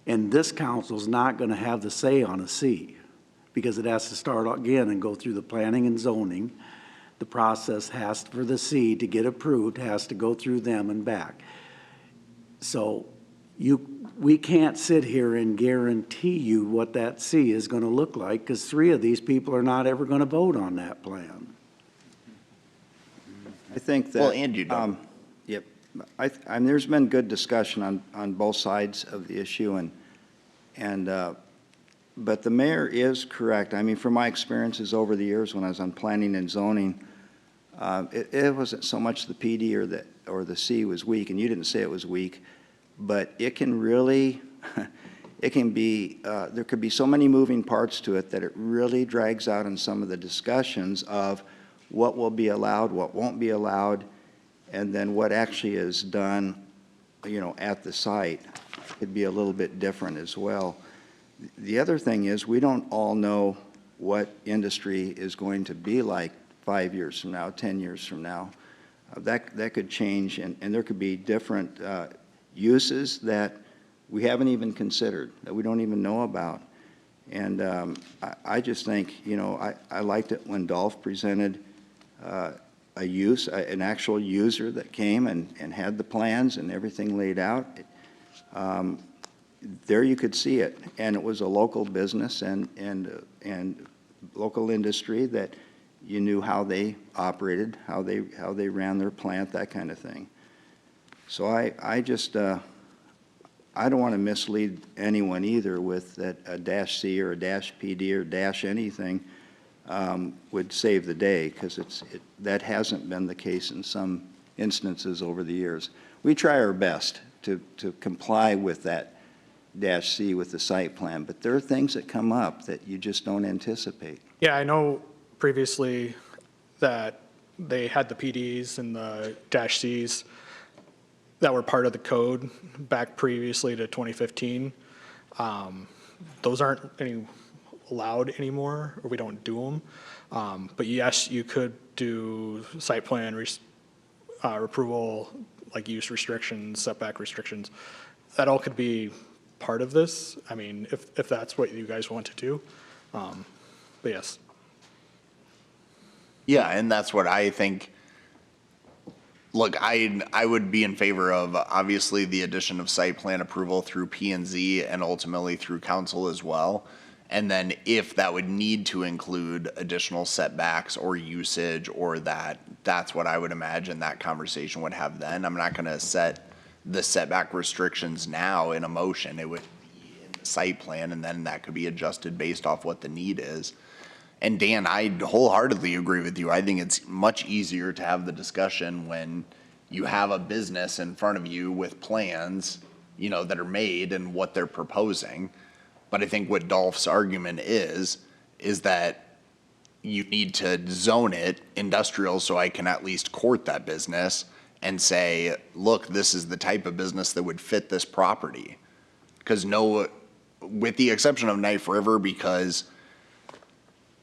and this council's not going to have the say on a C, because it has to start again and go through the planning and zoning. The process for the C to get approved has to go through them and back. So we can't sit here and guarantee you what that C is going to look like, because 3 of these people are not ever going to vote on that plan. I think that. Well, and you don't. Yep. There's been good discussion on both sides of the issue, but the mayor is correct. From my experiences over the years when I was on planning and zoning, it wasn't so much the PD or the C was weak, and you didn't say it was weak, but it can really, it can be, there could be so many moving parts to it that it really drags out in some of the discussions of what will be allowed, what won't be allowed, and then what actually is done, at the site could be a little bit different as well. The other thing is, we don't all know what industry is going to be like 5 years from now, 10 years from now. That could change, and there could be different uses that we haven't even considered, that we don't even know about. And I just think, I liked it when Dolph presented an actual user that came and had the plans and everything laid out. There you could see it, and it was a local business and local industry that you knew how they operated, how they ran their plant, that kind of thing. So I just I don't want to mislead anyone either with that a dash C or a dash PD or dash anything would save the day, because that hasn't been the case in some instances over the years. We try our best to comply with that dash C with the site plan, but there are things that come up that you just don't anticipate. Yeah, I know previously that they had the PDs and the dash Cs that were part of the code back previously to 2015. Those aren't allowed anymore, or we don't do them. But yes, you could do site plan approval, like use restrictions, setback restrictions. That all could be part of this. If that's what you guys want to do. But yes. Yeah, and that's what I think. Look, I would be in favor of, obviously, the addition of site plan approval through P&Z and ultimately through council as well. And then if that would need to include additional setbacks or usage or that's what I would imagine that conversation would have then. I'm not going to set the setback restrictions now in a motion. It would be in the site plan, and then that could be adjusted based off what the need is. And Dan, I wholeheartedly agree with you. I think it's much easier to have the discussion when you have a business in front of you with plans, that are made and what they're proposing. But I think what Dolph's argument is that, you need to zone it industrial so I can at least court that business and say, look, this is the type of business that would fit this property. Because with the exception of Knife River, because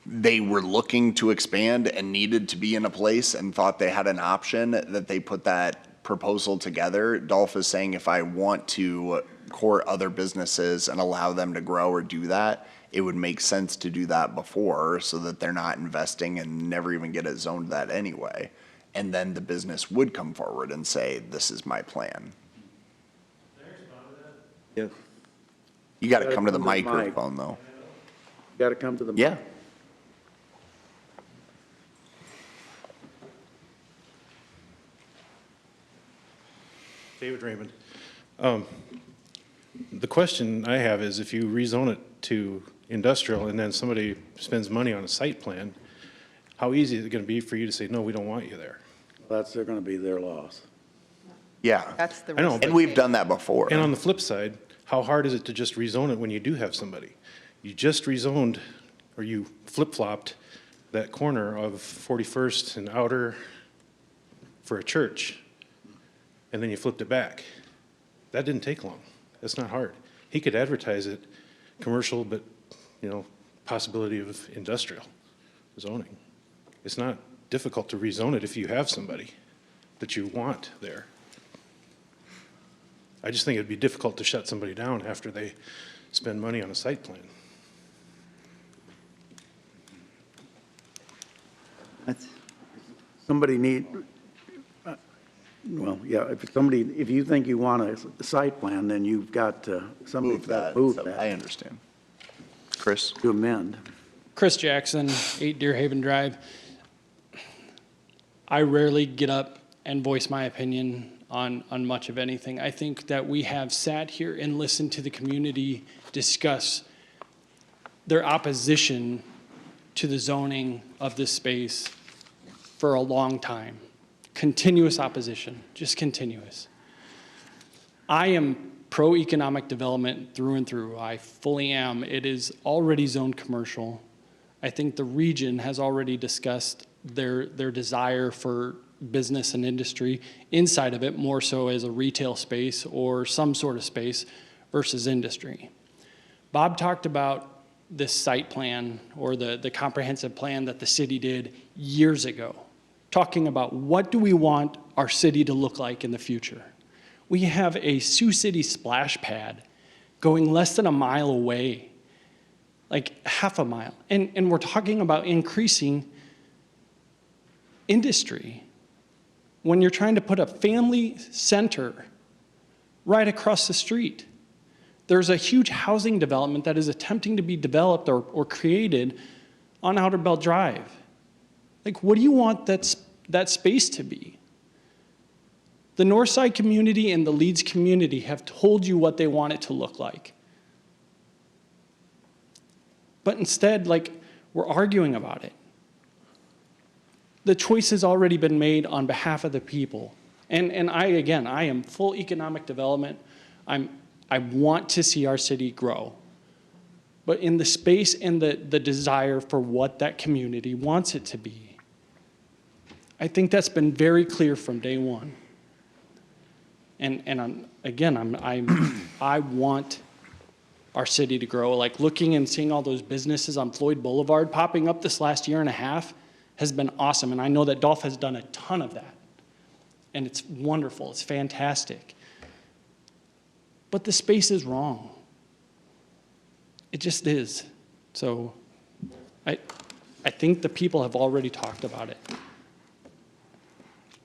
they were looking to expand and needed to be in a place and thought they had an option, that they put that proposal together. Dolph is saying if I want to court other businesses and allow them to grow or do that, it would make sense to do that before so that they're not investing and never even get it zoned that anyway. And then the business would come forward and say, this is my plan. Yeah. You got to come to the microphone, though. Got to come to the. Yeah. David Raymond. The question I have is if you rezone it to industrial and then somebody spends money on a site plan, how easy is it going to be for you to say, no, we don't want you there? They're going to be their loss. Yeah. That's the I know, risk. And we've done that before. And on the flip side, how hard is it to just rezone it when you do have somebody? You just rezoned, or you flip-flopped that corner of 41st and Outer for a church, and then you flipped it back. That didn't take long. That's not hard. He could advertise it commercial, but, possibility of industrial zoning. It's not difficult to rezone it if you have somebody that you want there. I just think it'd be difficult to shut somebody down after they spend money on a site plan. Somebody if you think you want a site plan, then you've got to, somebody's got to move that. I understand. Chris? To amend. Chris Jackson, 8 Deer Haven Drive. I rarely get up and voice my opinion on much of anything. I think that we have sat here and listened to the community discuss their opposition to the zoning of this space for a long time. Continuous opposition, just continuous. I am pro-economic development through and through. I fully am. It is already zoned commercial. I think the region has already discussed their desire for business and industry inside of it, more so as a retail space or some sort of space versus industry. Bob talked about this site plan or the comprehensive plan that the city did years ago, talking about what do we want our city to look like in the future. We have a Sioux City splash pad going less than a mile away, like half a mile. And we're talking about increasing industry when you're trying to put a family center right across the street. There's a huge housing development that is attempting to be developed or created on Outer Belt Drive. Like, what do you want that space to be? The Northside community and the Leeds community have told you what they want it to look like. But instead, we're arguing about it. The choice has already been made on behalf of the people. And I am full economic development. I want to see our city grow. But in the space and the desire for what that community wants it to be. I think that's been very clear from day one. And I want our city to grow. Like, looking and seeing all those businesses on Floyd Boulevard popping up this last year and a half has been awesome. And I know that Dolph has done a ton of that. And it's wonderful. It's fantastic. But the space is wrong. It just is. So I think the people have already talked about it.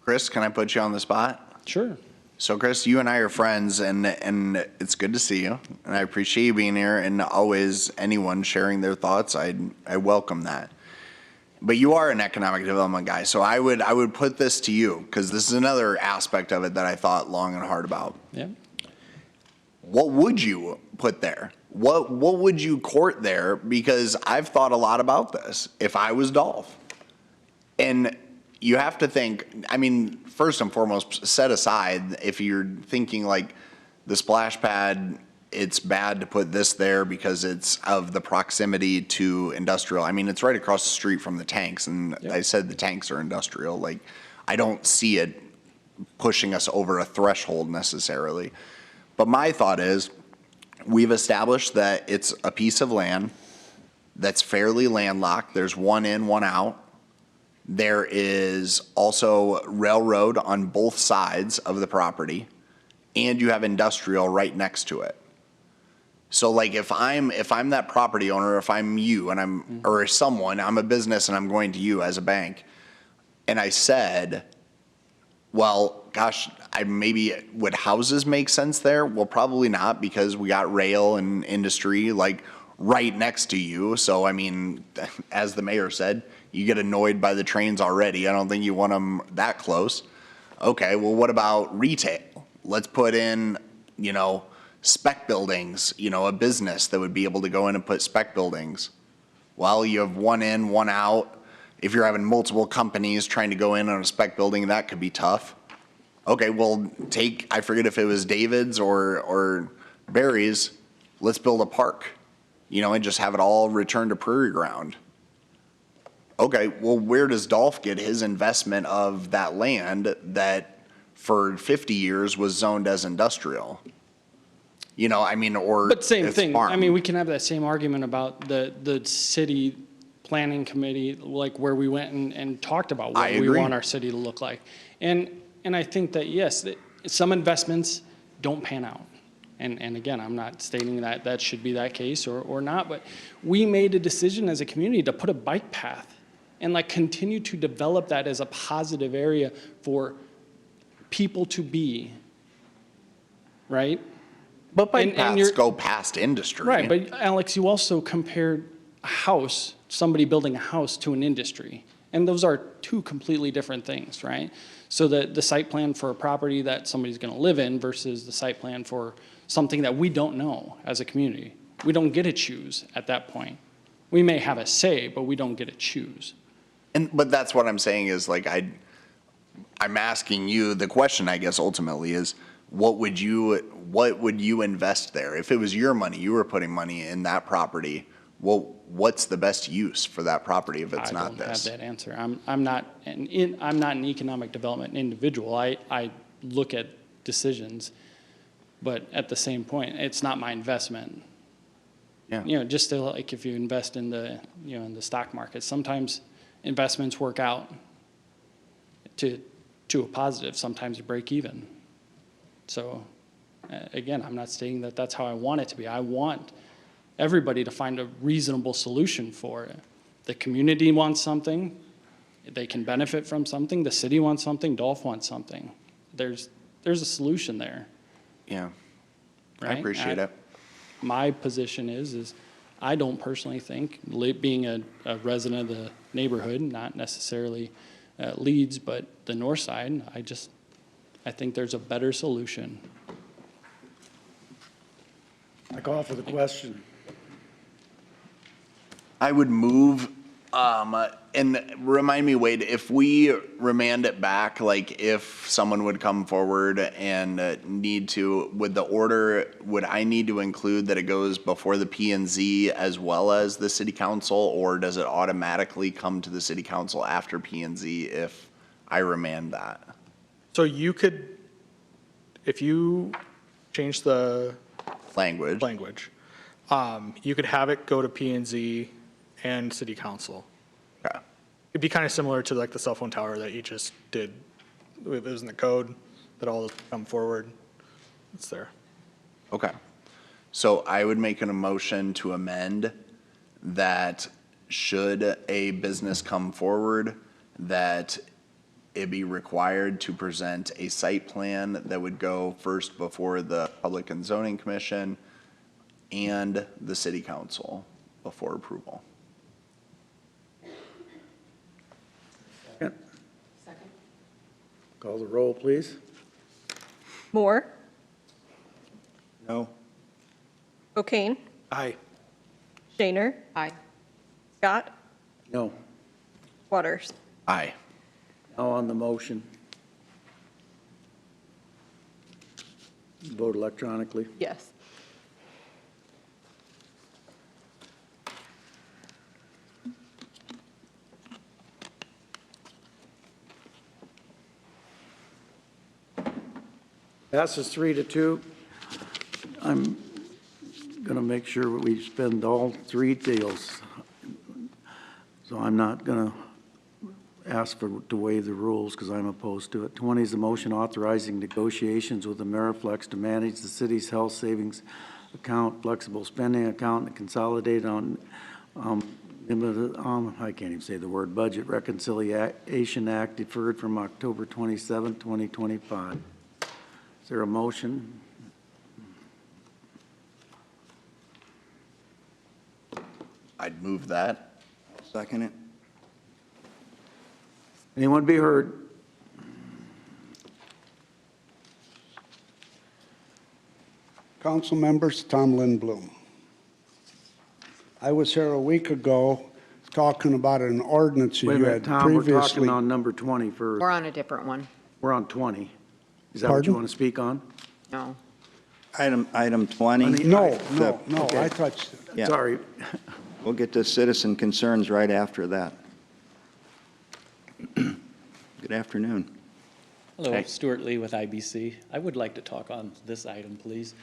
Chris, can I put you on the spot? Sure. So Chris, you and I are friends, and it's good to see you, and I appreciate you being here, and always anyone sharing their thoughts, I welcome that. But you are an economic development guy, so I would put this to you, because this is another aspect of it that I thought long and hard about. Yeah. What would you put there? What would you court there? Because I've thought a lot about this if I was Dolph. And you have to think, first and foremost, set aside if you're thinking like the splash pad it's bad to put this there because it's of the proximity to industrial. I mean, it's right across the street from the tanks, and I said the tanks are industrial. Like, I don't see it pushing us over a threshold necessarily. But my thought is, we've established that it's a piece of land that's fairly landlocked. There's one in, one out. There is also railroad on both sides of the property, and you have industrial right next to it. So like if I'm that property owner, if I'm you and or someone, I'm a business and I'm going to you as a bank, and I said, well, gosh, would houses make sense there? Well, probably not, because we got rail and industry like right next to you. So I mean, as the mayor said, you get annoyed by the trains already. I don't think you want them that close. Okay, well, what about retail? Let's put in, spec buildings, a business that would be able to go in and put spec buildings. Well, you have one in, one out. If you're having multiple companies trying to go in on a spec building, that could be tough. Okay, well, I forget if it was David's or Barry's, let's build a park, and just have it all return to prairie ground. Okay, well, where does Dolph get his investment of that land that for 50 years was zoned as industrial? Or But same it's thing. farm. I mean, we can have that same argument about the city planning committee, like where we went and talked about what we want our city to look like. And I think that, yes, some investments don't pan out. And again, I'm not stating that that should be that case or not, but we made a decision as a community to put a bike path and continue to develop that as a positive area for people to be, right? But bike paths go past industry. Right, but Alex, you also compared a house, somebody building a house, to an industry. And those are two completely different things, right? So the site plan for a property that somebody's gonna live in versus the site plan for something that we don't know as a community. We don't get to choose at that point. We may have a say, but we don't get to choose. But that's what I'm saying is I'm asking you, the question I guess ultimately is, what would you invest there? If it was your money, you were putting money in that property, well, what's the best use for that property if it's not this? I don't have that answer. I'm not an economic development individual. I look at decisions, but at the same point, it's not my investment. Yeah. Just like if you invest in the stock market, sometimes investments work out to a positive. Sometimes you break even. So again, I'm not stating that that's how I want it to be. I want everybody to find a reasonable solution for it. The community wants something, they can benefit from something, the city wants something, Dolph wants something. There's a solution there. Yeah, right? I appreciate it. My position is I don't personally think, being a resident of the neighborhood, not necessarily Leeds, but the north side, I think there's a better solution. I call for the question. I would move, and remind me, Wade, if we remand it back, if someone would come forward and would I need to include that it goes before the P&Z as well as the city council, or does it automatically come to the city council after P&Z if I remand that? So you could, if you change the language, you could have it go to P&Z and city council. Okay. It'd be kind of similar to the cell phone tower that you just did. It was in the code that all come forward. It's there. Okay. So I would make a motion to amend that should a business come forward, that it be required to present a site plan that would go first before the Public and Zoning Commission and the city council before approval. Second. Call the roll, please. Moore, No. O'Kane, Aye. Shaner, Aye. Scott, No. Waters. Aye. Now on the motion. Vote electronically. Yes. Passes 3-2. I'm going to make sure we spend all three deals. So I'm not going to ask to waive the rules because I'm opposed to it. 20 is a motion authorizing negotiations with Ameriflex to manage the city's health savings account, flexible spending account, and consolidate on I can't even say the word, Budget Reconciliation Act deferred from October 27, 2025. Is there a motion? I'd move that. Second it. Anyone be heard? Council members, Tom Lindblom. I was here a week ago talking about an ordinance Wait a you minute, had Tom, we're previously. talking on number 20 first. We're on a different one. We're on 20. Is that what Pardon? you want to speak on? No. Item 20. No, The- no, okay. I touched it. Yeah. Sorry. We'll get to citizen concerns right after that. Good afternoon. Hello, Stuart Lee with IBC. I would like to talk on this item, please.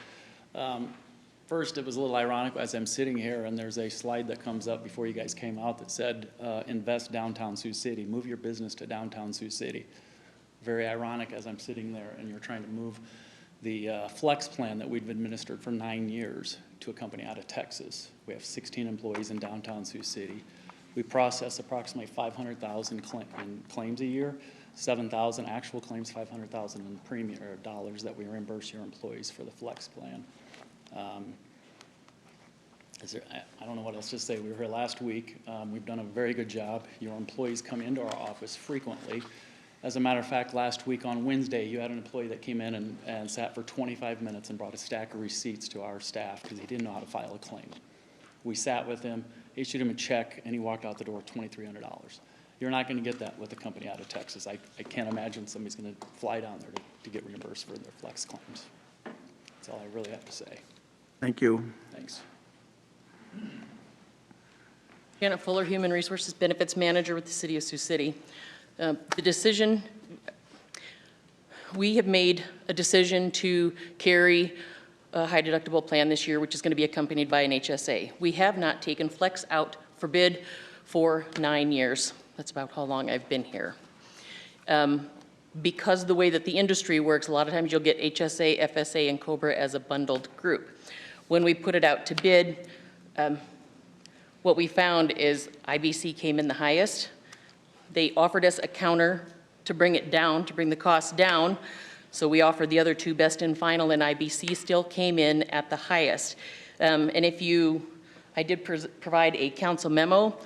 First, it was a little ironic as I'm sitting here and there's a slide that comes up before you guys came out that said, invest downtown Sioux City, move your business to downtown Sioux City. Very ironic as I'm sitting there and you're trying to move the flex plan that we've administered for 9 years to a company out of Texas. We have 16 employees in downtown Sioux City. We process approximately 500,000 claims a year, 7,000 actual claims, 500,000 in premium or dollars that we reimburse your employees for the flex plan. I don't know what else to say. We were here last week. We've done a very good job. Your employees come into our office frequently. As a matter of fact, last week on Wednesday, you had an employee that came in and sat for 25 minutes and brought a stack of receipts to our staff because he didn't know how to file a claim. We sat with him, issued him a check, and he walked out the door with $2,300. You're not going to get that with a company out of Texas. I can't imagine somebody's going to fly down there to get reimbursed for their flex claims. That's all I really have to say. Thank you. Thanks. Janet Fuller, Human Resources Benefits Manager with the City of Sioux City. The decision, we have made a decision to carry a high deductible plan this year, which is going to be accompanied by an HSA. We have not taken flex out for bid for 9 years. That's about how long I've been here. Because of the way that the industry works, a lot of times you'll get HSA, FSA, and COBRA as a bundled group. When we put it out to bid, what we found is IBC came in the highest. They offered us a counter to bring it down, to bring the cost down. So we offered the other two best and final, and IBC still came in at the highest. I did provide a council memo.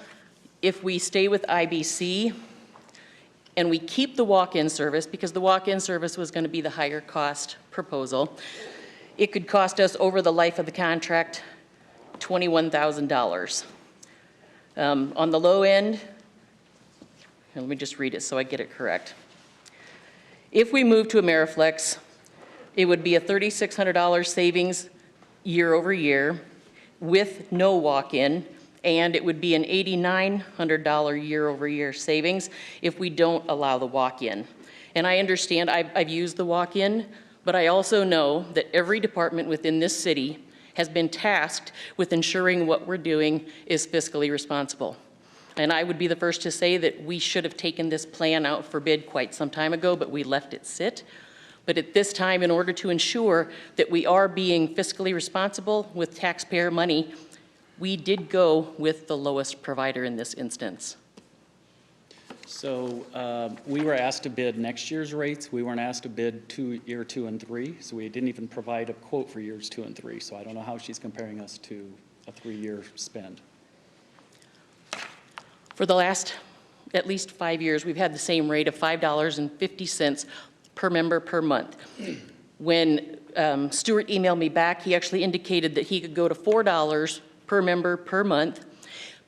If we stay with IBC and we keep the walk-in service, because the walk-in service was going to be the higher cost proposal, it could cost us over the life of the contract $21,000. On the low end, and let me just read it so I get it correct. If we move to Ameriflex, it would be a $3,600 savings year over year with no walk-in, and it would be an $8,900 year over year savings if we don't allow the walk-in. And I understand I've used the walk-in, but I also know that every department within this city has been tasked with ensuring what we're doing is fiscally responsible. And I would be the first to say that we should have taken this plan out for bid quite some time ago, but we left it sit. But at this time, in order to ensure that we are being fiscally responsible with taxpayer money, we did go with the lowest provider in this instance. So we were asked to bid next year's rates. We weren't asked to bid year 2 and 3, so we didn't even provide a quote for years 2 and 3. So I don't know how she's comparing us to a 3-year spend. For the last at least 5 years, we've had the same rate of $5.50 per member per month. When Stuart emailed me back, he actually indicated that he could go to $4 per member per month,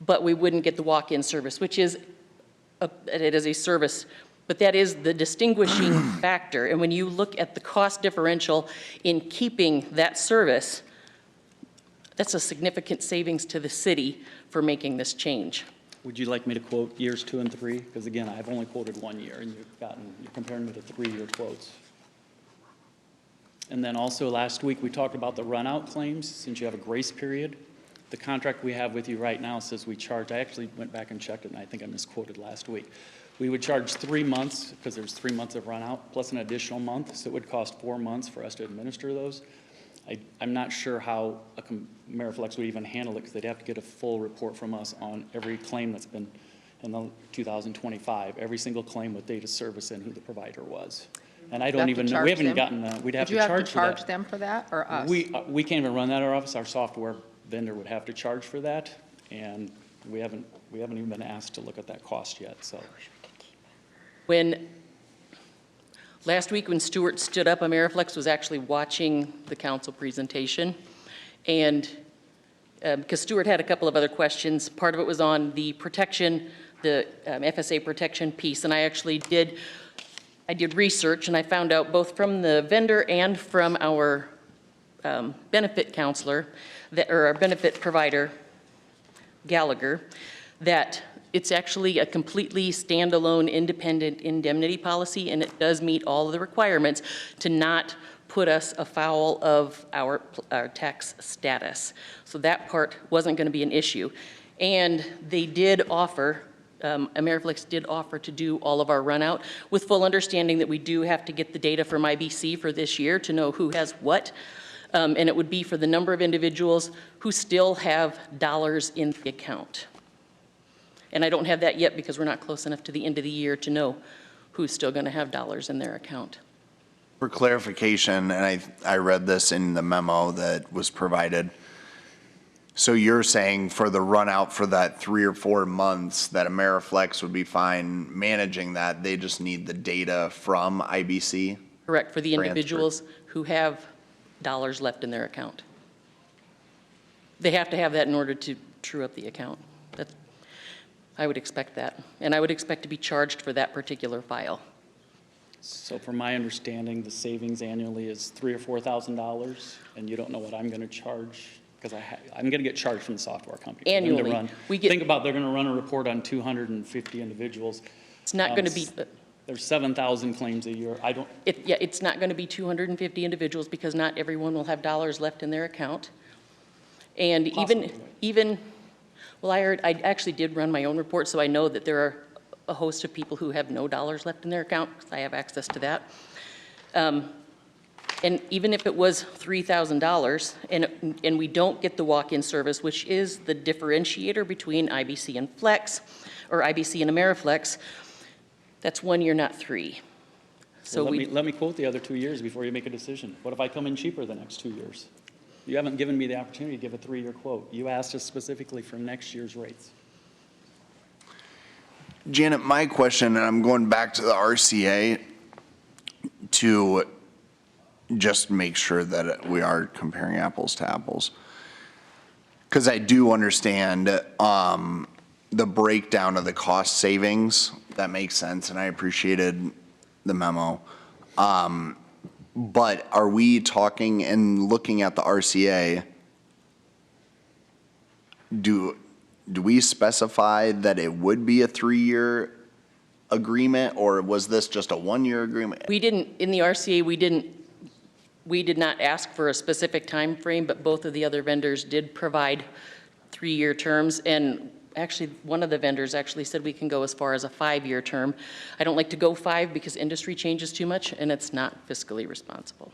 but we wouldn't get the walk-in service, which is it is a service, but that is the distinguishing factor. And when you look at the cost differential in keeping that service, that's a significant savings to the city for making this change. Would you like me to quote years 2 and 3? Because again, I've only quoted 1 year, and you're comparing me to 3-year quotes. And then also last week, we talked about the run-out claims, since you have a grace period. The contract we have with you right now says we charge, I actually went back and checked it, and I think I misquoted last week. We would charge 3 months, because there's 3 months of run-out, plus an additional month, so it would cost 4 months for us to administer those. I'm not sure how Ameriflex would even handle it, because they'd have to get a full report from us on every claim that's been in the 2025, every single claim with data service and who the provider was. And I don't even know, we haven't even gotten, we'd have to charge for that. Would you have to charge them for that, or us? We can't even run that in our office. Our software vendor would have to charge for that, and we haven't even been asked to look at that cost yet, so. Last week when Stuart stood up, Ameriflex was actually watching the council presentation, and because Stuart had a couple of other questions, part of it was on the protection, the FSA protection piece, and I did research, and I found out both from the vendor and from our benefit counselor, or our benefit provider, Gallagher, that it's actually a completely standalone independent indemnity policy, and it does meet all of the requirements to not put us afoul of our tax status. So that part wasn't going to be an issue. And they did offer, Ameriflex did offer to do all of our run out with full understanding that we do have to get the data from IBC for this year to know who has what. And it would be for the number of individuals who still have dollars in the account. And I don't have that yet because we're not close enough to the end of the year to know who's still going to have dollars in their account. For clarification, and I read this in the memo that was provided. So you're saying for the run out for that 3 or 4 months that Ameriflex would be fine managing that, they just need the data from IBC? Correct, for the individuals who have dollars left in their account. They have to have that in order to true up the account. I would expect that. And I would expect to be charged for that particular file. So from my understanding, the savings annually is $3,000 or $4,000, and you don't know what I'm going to charge, because I'm going to get charged from the software company. Annually. Think about they're going to run a report on 250 individuals. It's not going to be... There's 7,000 claims a year. It's not going to be 250 individuals because not everyone will have dollars left in their account. And even well, I actually did run my own report, so I know that there are a host of people who have no dollars left in their account, because I have access to that. And even if it was $3,000, and we don't get the walk-in service, which is the differentiator between IBC and Flex, or IBC and Ameriflex, that's 1 year, not 3. So well, let me quote the other 2 years before you make a decision. What if I come in cheaper the next 2 years? You haven't given me the opportunity to give a 3-year quote. You asked us specifically for next year's rates. Janet, my question, and I'm going back to the RCA to just make sure that we are comparing apples to apples. Because I do understand the breakdown of the cost savings. That makes sense, and I appreciated the memo. But are we talking and looking at the RCA, do we specify that it would be a 3-year agreement, or was this just a 1-year agreement? We didn't, in the RCA, we did not ask for a specific time frame, but both of the other vendors did provide 3-year terms, and actually one of the vendors actually said we can go as far as a 5-year term. I don't like to go 5 because industry changes too much and it's not fiscally responsible.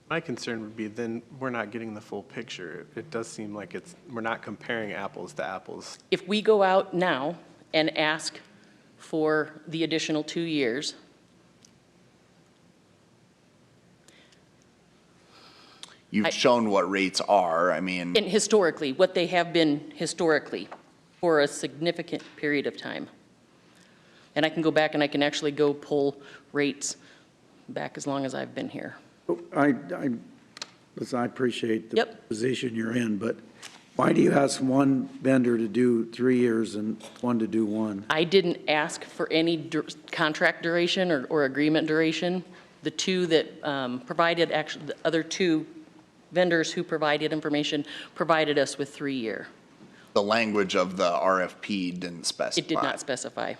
My concern would be then we're not getting the full picture. It does seem like we're not comparing apples to apples. If we go out now and ask for the additional 2 years, You've shown what rates are, I mean. and historically, what they have been historically for a significant period of time. And I can go back and I can actually go pull rates back as long as I've been here. Listen, I appreciate the position you're in, but why do you ask one vendor to do 3 years and one to do 1? I didn't ask for any contract duration or agreement duration. The two that provided, actually, the other 2 vendors who provided information provided us with 3-year. The language of the RFP didn't specify. It did not specify.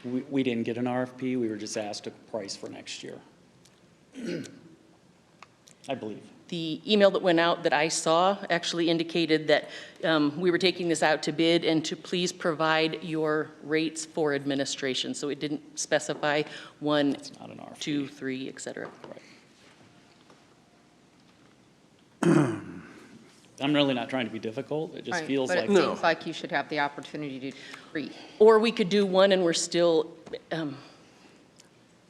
We didn't get an RFP, we were just asked a price for next year. I believe. The email that went out that I saw actually indicated that we were taking this out to bid and to please provide your rates for administration. So it didn't specify 1, 2, 3, et cetera. I'm really not trying to be difficult. It just Right, feels but like. it seems like you should have the opportunity to do 3. Or we could do 1 and we're still,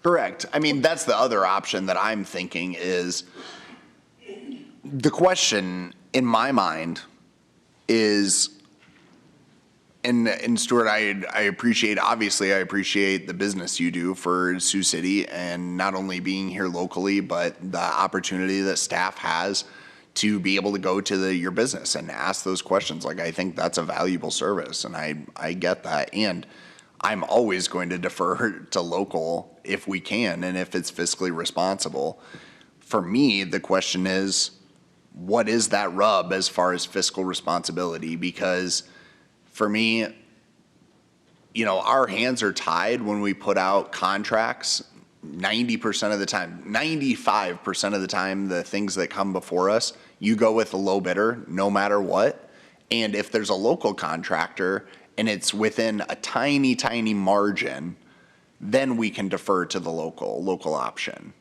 Correct. I mean, that's the other option that I'm thinking is, the question in my mind is, and Stuart, I appreciate, obviously I appreciate the business you do for Sioux City and not only being here locally, but the opportunity that staff has to be able to go to your business and ask those questions. Like, I think that's a valuable service, and I get that. And I'm always going to defer to local if we can and if it's fiscally responsible. For me, the question is, what is that rub as far as fiscal responsibility? Because for me, you know, our hands are tied when we put out contracts 90% of the time, 95% of the time, the things that come before us, you go with the low bidder no matter what. And if there's a local contractor and it's within a tiny, tiny margin, then we can defer to the local option,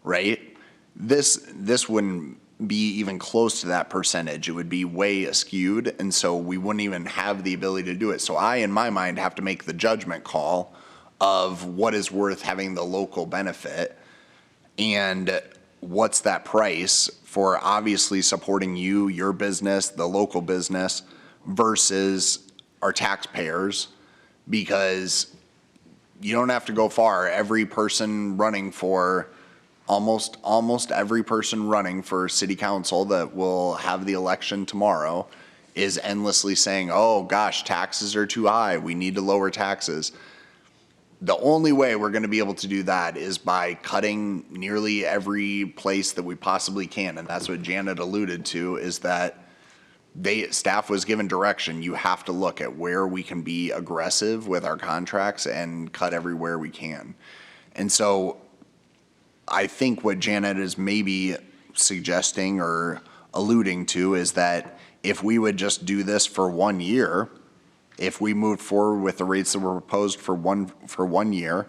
right? This wouldn't be even close to that percentage. It would be way askewed, and so we wouldn't even have the ability to do it. So I, in my mind, have to make the judgment call of what is worth having the local benefit and what's that price for obviously supporting you, your business, the local business versus our taxpayers, because you don't have to go far. Every person running for almost every person running for city council that will have the election tomorrow is endlessly saying, oh gosh, taxes are too high, we need to lower taxes. The only way we're going to be able to do that is by cutting nearly every place that we possibly can, and that's what Janet alluded to, is that staff was given direction. You have to look at where we can be aggressive with our contracts and cut everywhere we can. And so I think what Janet is maybe suggesting or alluding to is that if we would just do this for 1 year, if we moved forward with the rates that were proposed for one year,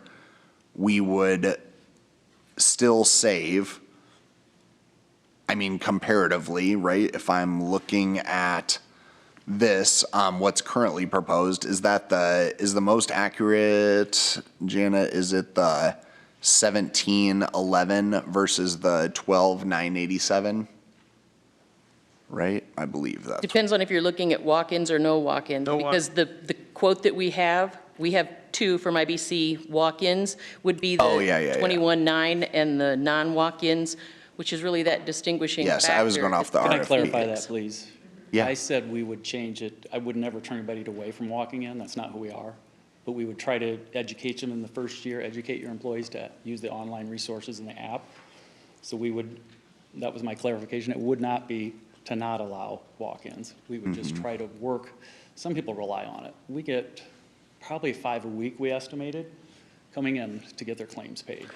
we would still save, I mean, comparatively, right? If I'm looking at this, what's currently proposed, is the most accurate, Janet, is it the 1711 versus the 12987? Right? I believe that. depends on if you're looking at walk-ins or no walk-ins. Because the quote that we have 2 from IBC walk-ins would be the 21.9 and the non-walk-ins, which is really that distinguishing factor. Yes, I was going off the RFP. Can I clarify that, please? Yeah. I said we would change it. I would never turn anybody away from walking in. That's not who we are. But we would try to educate them in the first year, educate your employees to use the online resources in the app. So that was my clarification. It would not be to not allow walk-ins. We would just try to work. Some people rely on it. We get probably 5 a week, we estimated, coming in to get their claims paid.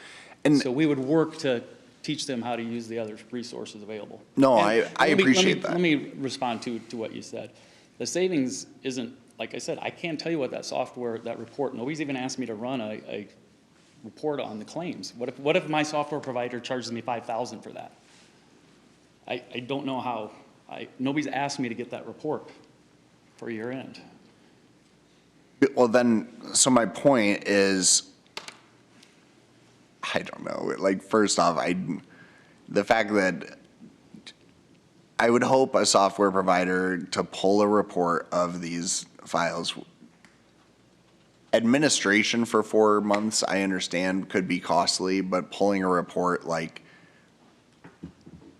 And so we would work to teach them how to use the other resources available. No, I appreciate that. Let me respond to what you said. The savings isn't, like I said, I can't tell you what that software, that report, nobody's even asked me to run a report on the claims. What if my software provider charges me $5,000 for that? I don't know how, nobody's asked me to get that report for year end. Well then, so my point is, I don't know, like first off, the fact that I would hope a software provider to pull a report of these files. Administration for 4 months, I understand, could be costly, but pulling a report like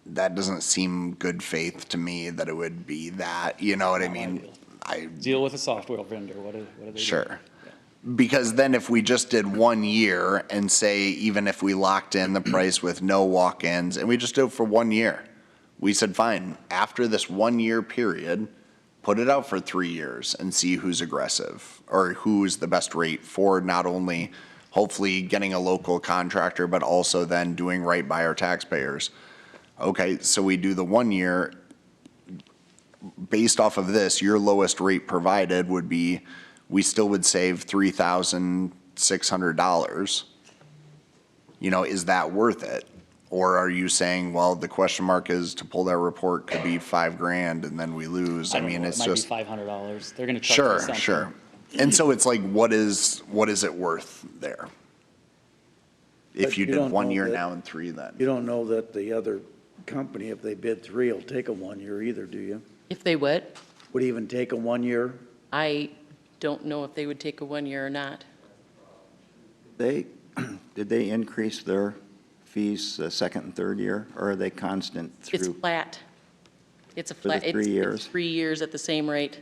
that doesn't seem good faith to me that it would be that, you know what I mean? Deal with a software vendor, what do they do? Sure. Because then if we just did 1 year and say, even if we locked in the price with no walk-ins and we just did it for 1 year, we said, fine, after this 1 year period, put it out for 3 years and see who's aggressive or who's the best rate for not only hopefully getting a local contractor, but also then doing right by our taxpayers. Okay, so we do the 1 year. Based off of this, your lowest rate provided would be, we still would save $3,600. You know, is that worth it? Or are you saying, well, the question mark is to pull that report could be $5,000 and then we lose? I don't mean, know, it's it might just. be $500. They're gonna charge Sure, you something. sure. And so it's like, what is it worth there? If But you you did don't 1 know year that- now and 3 then? You don't know that the other company, if they bid 3, will take a 1 year either, do you? If they what? Would even take a 1 year? I don't know if they would take a 1 year or not. Did they increase their fees the second and third year, or are they constant It's through? flat. It's a For the flat. 3 years? It's 3 years at the same rate.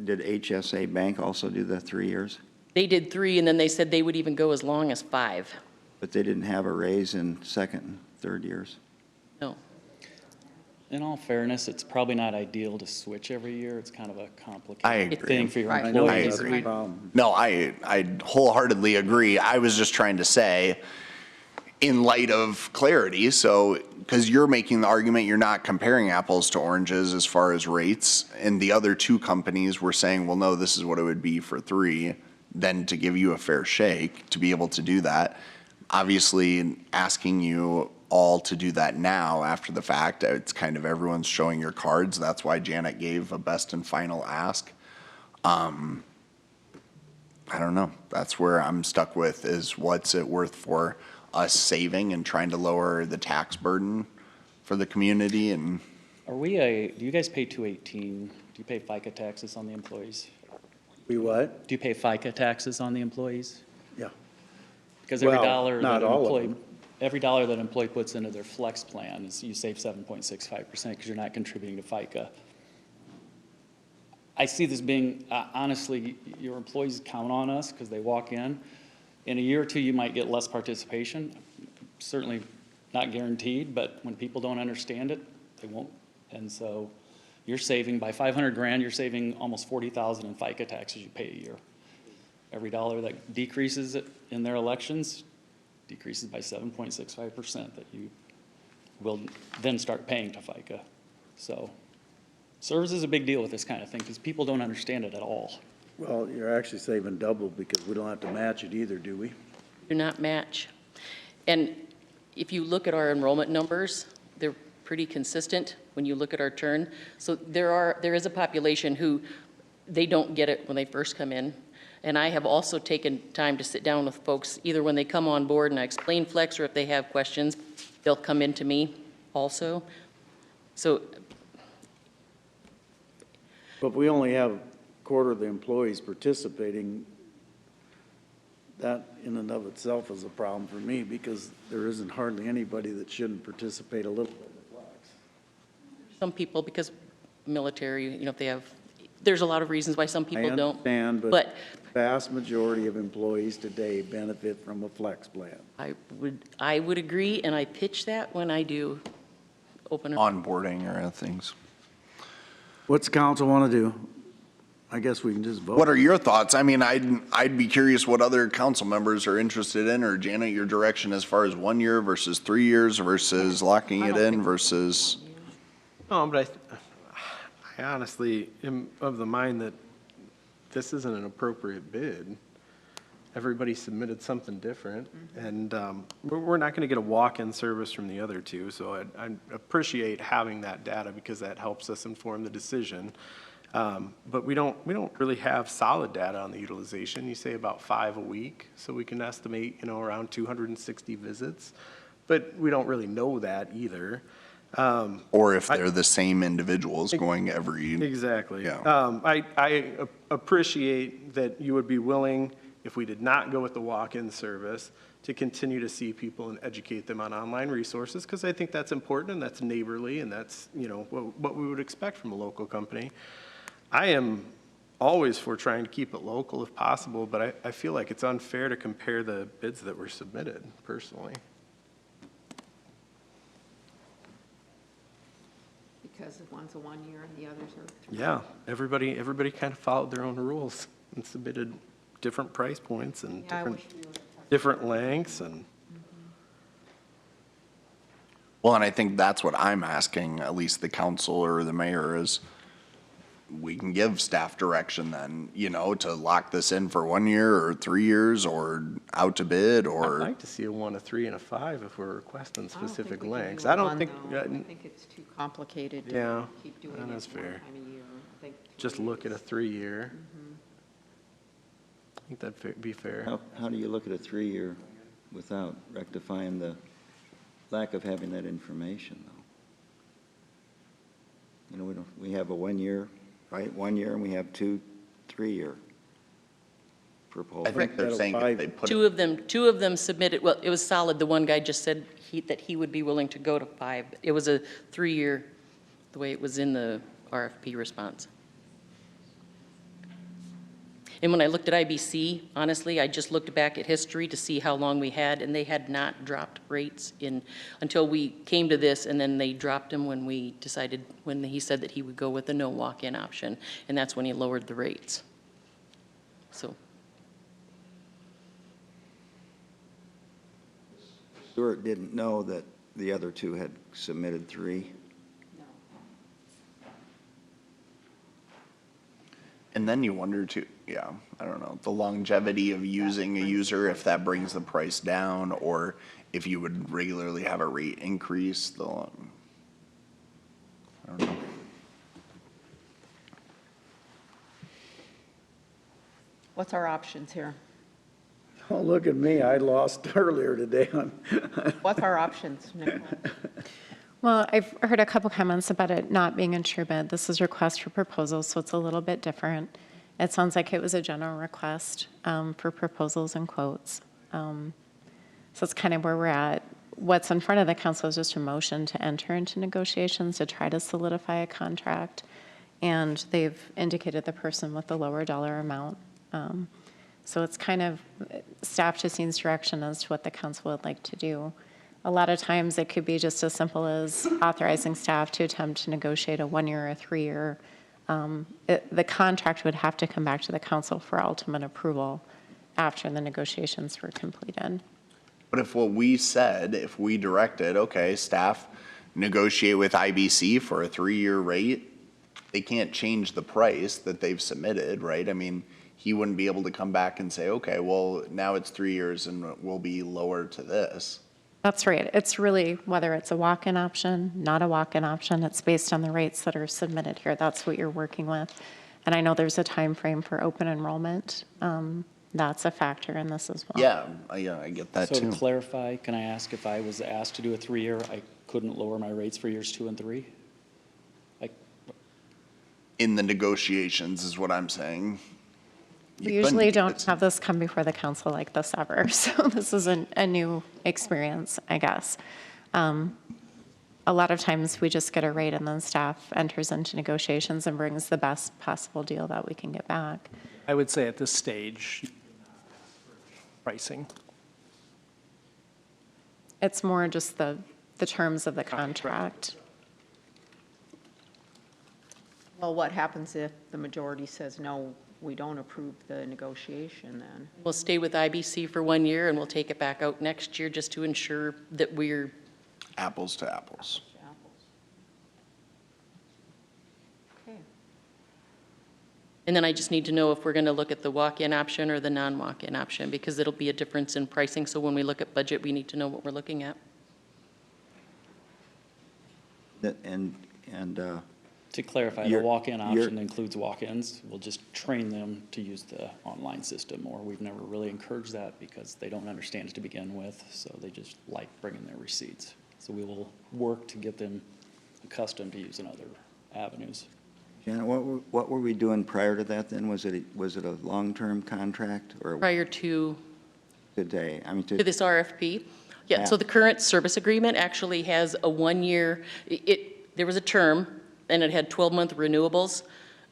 Did HSA Bank also do the 3 years? They did 3, and then they said they would even go as long as 5. But they didn't have a raise in second and third years? No. In all fairness, it's probably not ideal to switch every year. It's kind of a I complicated agree. thing for your Right. employees. I agree. No, I wholeheartedly agree. I was just trying to say, in light of clarity, so, because you're making the argument, you're not comparing apples to oranges as far as rates, and the other 2 companies were saying, well, no, this is what it would be for 3, then to give you a fair shake, to be able to do that. Obviously, asking you all to do that now after the fact, it's kind of everyone's showing your cards. That's why Janet gave a best and final ask. I don't know. That's where I'm stuck with, is what's it worth for us saving and trying to lower the tax burden for the community? And Do you guys pay 218? Do you pay FICA taxes on the employees? We what? Do you pay FICA taxes on the employees? Yeah. Because every Well, dollar not that an all of employee, them. every dollar that an employee puts into their flex plan is, you save 7.65% because you're not contributing to FICA. I see this being, honestly, your employees count on us because they walk in. In a year or 2, you might get less participation. Certainly not guaranteed, but when people don't understand it, they won't. And so you're saving, by $500,000, you're saving almost $40,000 in FICA taxes you pay a year. Every dollar that decreases it in their elections decreases by 7.65% that you will then start paying to FICA. So service is a big deal with this kind of thing because people don't understand it at all. Well, you're actually saving double because we don't have to match it either, do we? Do not match. And if you look at our enrollment numbers, they're pretty consistent when you look at our turn. So there is a population who they don't get it when they first come in. And I have also taken time to sit down with folks, either when they come on board and I explain Flex, or if they have questions, they'll come into me also. So. But we only have a quarter of the employees participating. That in and of itself is a problem for me because there isn't hardly anybody that shouldn't participate a little bit in Flex. Some people, because military, if they have, there's a lot of reasons why some people don't. I understand, but the vast majority of employees today benefit from a Flex plan. I would agree, and I pitch that when I do open. onboarding or other things. What's the council want to do? I guess we can just vote. What are your thoughts? I mean, I'd be curious what other council members are interested in, or Janet, your direction as far as 1 year versus 3 years versus locking it in versus. No, but I honestly am of the mind that this isn't an appropriate bid. Everybody submitted something different, and we're not going to get a walk-in service from the other 2, so I appreciate having that data because that helps us inform the decision. But we don't really have solid data on the utilization. You say about 5 a week, so we can estimate, around 260 visits, but we don't really know that either. Or if they're the same individuals going every. Exactly. Yeah. I appreciate that you would be willing, if we did not go with the walk-in service, to continue to see people and educate them on online resources, because I think that's important and that's neighborly and that's, what we would expect from a local company. I am always for trying to keep it local if possible, but I feel like it's unfair to compare the bids that were submitted, personally. Because one's a 1 year and the others are 3. Yeah, everybody kind of followed their own rules and submitted different price points and Yeah, I wish we were- different lengths and. Well, and I think that's what I'm asking, at least the council or the mayor, is we can give staff direction then, you know, to lock this in for 1 year or 3 years or out to bid I'd or. like to see a 1, a 3, and a 5 if we're requesting specific we can lengths. do I don't one, think, though. I think it's too complicated Yeah, to keep doing it one that's fair. time a year. I think just 3 look at a is- 3-year. I think that'd be fair. How do you look at a 3-year without rectifying the lack of having that information, though? You know, we have a 1 year, right? 1 year, and we have 2 3-year proposals. I think they're saying if they put it. Two of them submitted, well, it was solid. The one guy just said that he would be willing to go to 5. It was a 3-year, the way it was in the RFP response. And when I looked at IBC, honestly, I just looked back at history to see how long we had, and they had not dropped rates until we came to this, and then they dropped them when we decided, when he said that he would go with a no walk-in option, and that's when he lowered the rates. So. Stuart didn't know that the other 2 had submitted 3. And then you wonder too, yeah, I don't know, the longevity of using a user, if that brings the price down, or if you would regularly have a rate increase, I don't know. What's our options here? Oh, look at me, I lost earlier today on. What's our options, Nicole? Well, I've heard a couple comments about it not being a true bid. This is request for proposals, so it's a little bit different. It sounds like it was a general request for proposals and quotes. So it's kind of where we're at. What's in front of the council is just a motion to enter into negotiations to try to solidify a contract. And they've indicated the person with the lower dollar amount. So it's kind of, staff just needs direction as to what the council would like to do. A lot of times it could be just as simple as authorizing staff to attempt to negotiate a 1 year or a 3 year. The contract would have to come back to the council for ultimate approval after the negotiations were completed. But if what we said, if we directed, okay, staff negotiate with IBC for a 3-year rate, they can't change the price that they've submitted, right? I mean, he wouldn't be able to come back and say, okay, well, now it's 3 years and we'll be lower to this. That's right. It's really whether it's a walk-in option, not a walk-in option. It's based on the rates that are submitted here. That's what you're working with. And I know there's a time frame for open enrollment. That's a factor in this as well. Yeah, I get that So too. to clarify, can I ask if I was asked to do a 3-year, I couldn't lower my rates for years 2 and 3? In the negotiations is what I'm saying. We usually don't have this come before the council like this ever, so this isn't a new experience, I guess. A lot of times we just get a rate and then staff enters into negotiations and brings the best possible deal that we can get back. I would say at this stage, pricing. It's more just the terms of the contract. Well, what happens if the majority says, no, we don't approve the negotiation then? We'll stay with IBC for 1 year, and we'll take it back out next year just to ensure that we're. Apples to apples. Okay. And then I just need to know if we're going to look at the walk-in option or the non-walk-in option, because it'll be a difference in pricing. So when we look at budget, we need to know what we're looking at. To clarify, the You're- walk-in you're- option includes walk-ins. We'll just train them to use the online system, or we've never really encouraged that because they don't understand it to begin with, so they just like bringing their receipts. So we will work to get them accustomed to using other avenues. Janet, what were we doing prior to that then? Was it a long-term contract or Prior to today? I mean, to this RFP. Yeah, so Yeah. the current service agreement actually has a 1 year, there was a term, and it had 12-month renewables,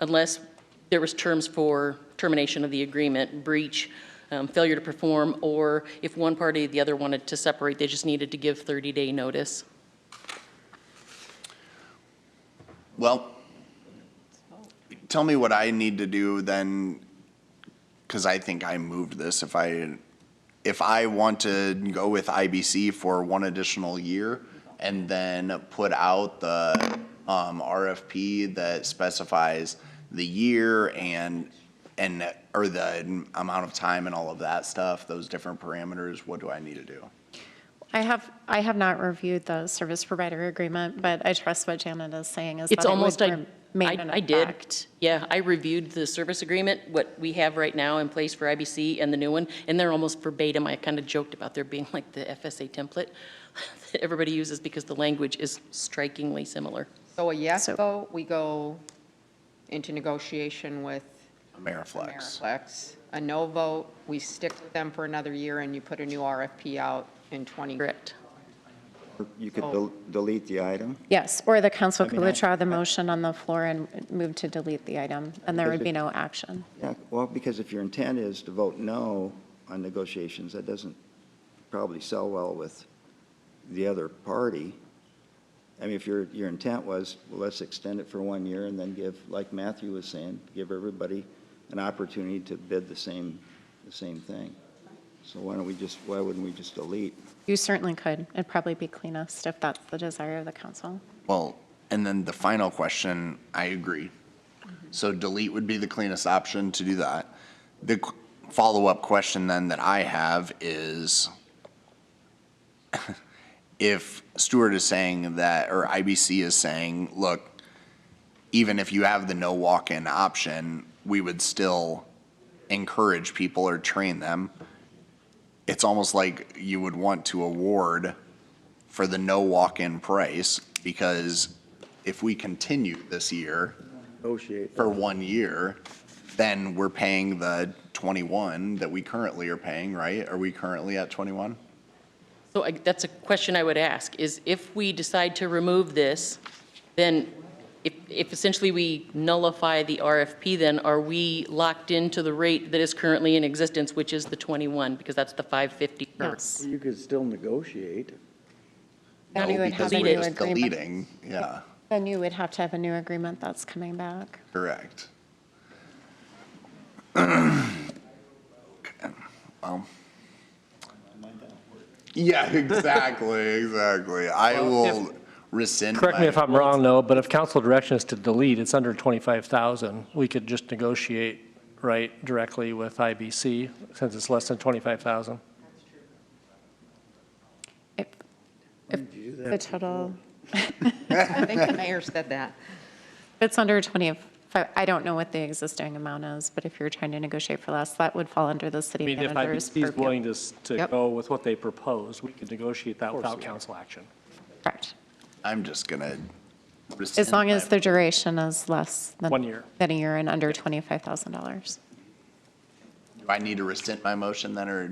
unless there was terms for termination of the agreement, breach, failure to perform, or if one party or the other wanted to separate, they just needed to give 30-day notice. Well, tell me what I need to do then, because I think I moved this. If I want to go with IBC for one additional year and then put out the RFP that specifies the year and or the amount of time and all of that stuff, those different parameters, what do I need to do? I have not reviewed the service provider agreement, but I trust what Janet is saying is that It's it almost, would remain in I did. effect. Yeah, I reviewed the service agreement, what we have right now in place for IBC and the new one, and they're almost verbatim. I kind of joked about there being like the FSA template that everybody uses because the language is strikingly similar. So a yes vote, we go into negotiation with Ameriflex. Ameriflex. A no vote, we stick with them for another year and you put a new RFP out in 20. Correct. You could delete the item. Yes, or the council could I- withdraw the motion on the floor and move to delete the item, and there would be no action. Yeah, well, because if your intent is to vote no on negotiations, that doesn't probably sell well with the other party. I mean, if your intent was, well, let's extend it for 1 year and then give, like Matthew was saying, give everybody an opportunity to bid the same thing. So why wouldn't we just delete? You certainly could. It'd probably be cleanest if that's the desire of the council. Well, and then the final question, I agree. So delete would be the cleanest option to do that. The follow-up question then that I have is, if Stuart is saying that, or IBC is saying, look, even if you have the no walk-in option, we would still encourage people or train them. It's almost like you would want to award for the no walk-in price, because if we continue this year for 1 year, then we're paying the 21 that we currently are paying, right? Are we currently at 21? So that's a question I would ask, is if we decide to remove this, then if essentially we nullify the RFP, then are we locked into the rate that is currently in existence, which is the 21, because that's the 550 per? Yes. You could still negotiate. Then you No, would because have a we're new just agreement. deleting, yeah, Then you would have to have a new agreement that's coming back. correct. Okay, well. Yeah, exactly. I will rescind. Correct me my- if I'm wrong, though, but if council direction is to delete, it's under 25,000. We could just negotiate, right, directly with IBC, since it's less than 25,000. If the total, I think the mayor said that. if it's under 25, I don't know what the existing amount is, but if you're trying to negotiate for less, that would fall under the I city mean, if manager's IBC is purview. willing to Yep. go with what they propose, we could negotiate that without council action. Correct. I'm just gonna As rescind long my- as the duration is less than. 1 year. Than a year and under $25,000. Do I need to rescind my motion then, or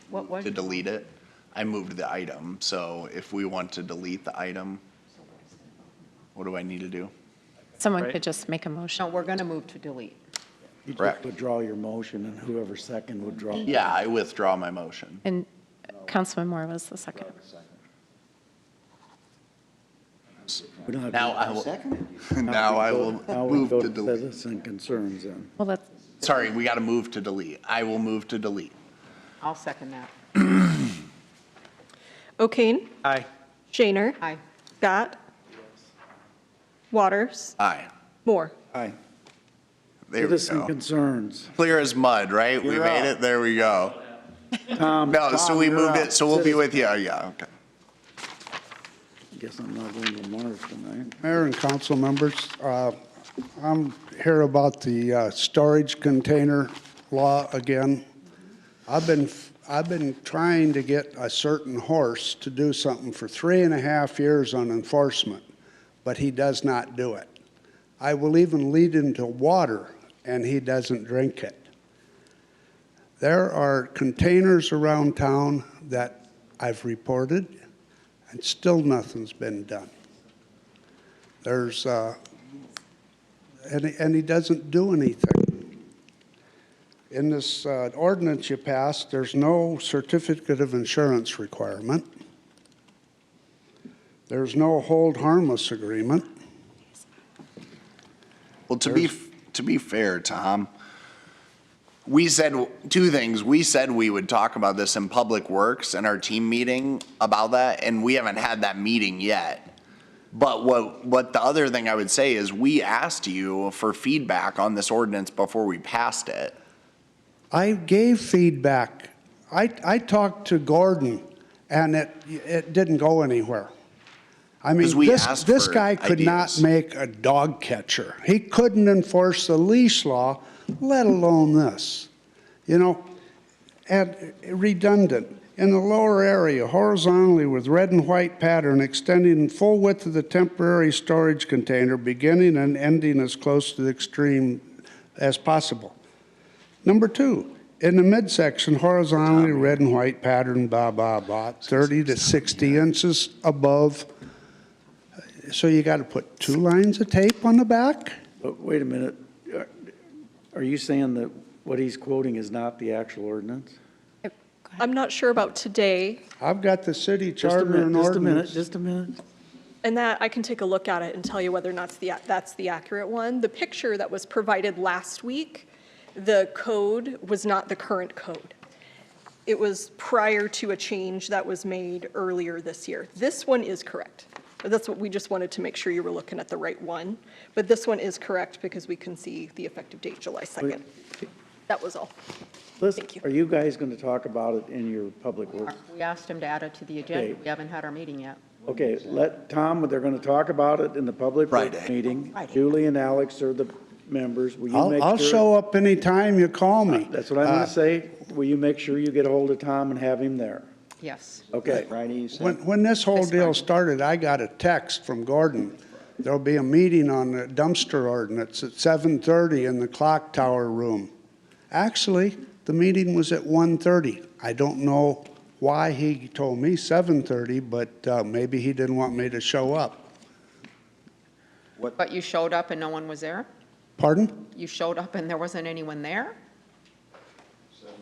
What was to your delete it? I moved the item, so if we want to delete the item, what do I need to do? Someone Right. could just make a motion. No, we're going to move to delete. You Correct. just withdraw your motion, and whoever second would draw. Yeah, I withdraw my motion. And Councilman Moore was the second. We don't have Now to- I will, now I will Now we move go to to delete. citizen concerns then. Well, let's, Sorry, we got to move to delete. I will move to delete. I'll second that. O'Kane? Aye. Shaner? Aye. Scott? Waters? Aye. Moore? Aye. There we Citizen go. concerns. Clear as mud, right? We You're made up. it. There we go. No, so Tom, we you're moved up. it, so we'll be with you. Yeah, okay. Guess I'm not going to Mars tonight. Mayor and council members, I'm here about the storage container law again. I've been trying to get a certain horse to do something for 3.5 years on enforcement, but he does not do it. I will even lead him to water, and he doesn't drink it. There are containers around town that I've reported, and still nothing's been done. There's, and he doesn't do anything. In this ordinance you passed, there's no certificate of insurance requirement. There's no hold harmless agreement. Well, to be fair, Tom, we said two things. We said we would talk about this in Public Works in our team meeting about that, and we haven't had that meeting yet. But what the other thing I would say is we asked you for feedback on this ordinance before we passed it. I gave feedback. I talked to Gordon, and it didn't go anywhere. I mean, 'Cause we this asked this for guy could not ideas. make a dog catcher. He couldn't enforce the leash law, let alone this. You know, and redundant. In the lower area, horizontally with red and white pattern extending in full width of the temporary storage container, beginning and ending as close to the extreme as possible. Number 2, in the midsection, horizontally red and white pattern, 30 to 60 inches above. So you got to put 2 lines of tape on the back? But wait a minute. Are you saying that what he's quoting is not the actual ordinance? I'm not sure about today, I've got the city Just a charter and ordinance. just a minute. and that I can take a look at it and tell you whether or not that's the accurate one. The picture that was provided last week, the code was not the current code. It was prior to a change that was made earlier this year. This one is correct. That's what we just wanted to make sure you were looking at the right one. But this one is correct because we can see the effective date, July 2nd. That was all. Listen, are you guys going to talk about it in your public works? We asked him to add it to the agenda. Okay. We haven't had our meeting yet. Okay, let Tom, they're going to talk about it in the public works meeting. Julie and Alex are the members. Will you make sure? I'll show up anytime you call me. That's what I'm going to say. Will you make sure you get a hold of Tom and have him there? Yes. Okay. Friday, you said? When this whole deal started, I got a text from Gordon. There'll be a meeting on the dumpster ordinance at 7:30 in the clock tower room. Actually, the meeting was at 1:30. I don't know why he told me 7:30, but maybe he didn't want me to show up. But you showed up and no one was there? Pardon? You showed up and there wasn't anyone there?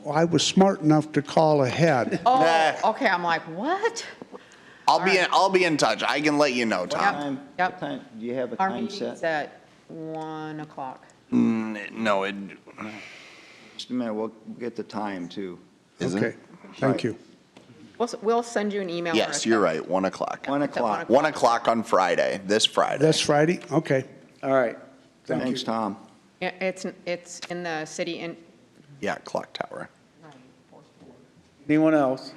Well, I was smart enough to call ahead. Oh, okay, I'm like, what? I'll be in touch. I can let you know, Tom. Yep. Do you have a Our time meeting's set? at 1 o'clock. No, Just a minute, we'll get the time too. Is Okay, thank you. We'll send you an email. or a Yes, you're text. right, 1 o'clock. 1 o'clock. 1 o'clock on Friday, this Friday. This Friday? Okay. All right. Thanks, Tom. Yeah, it's in the city in. Yeah, clock tower. Anyone else?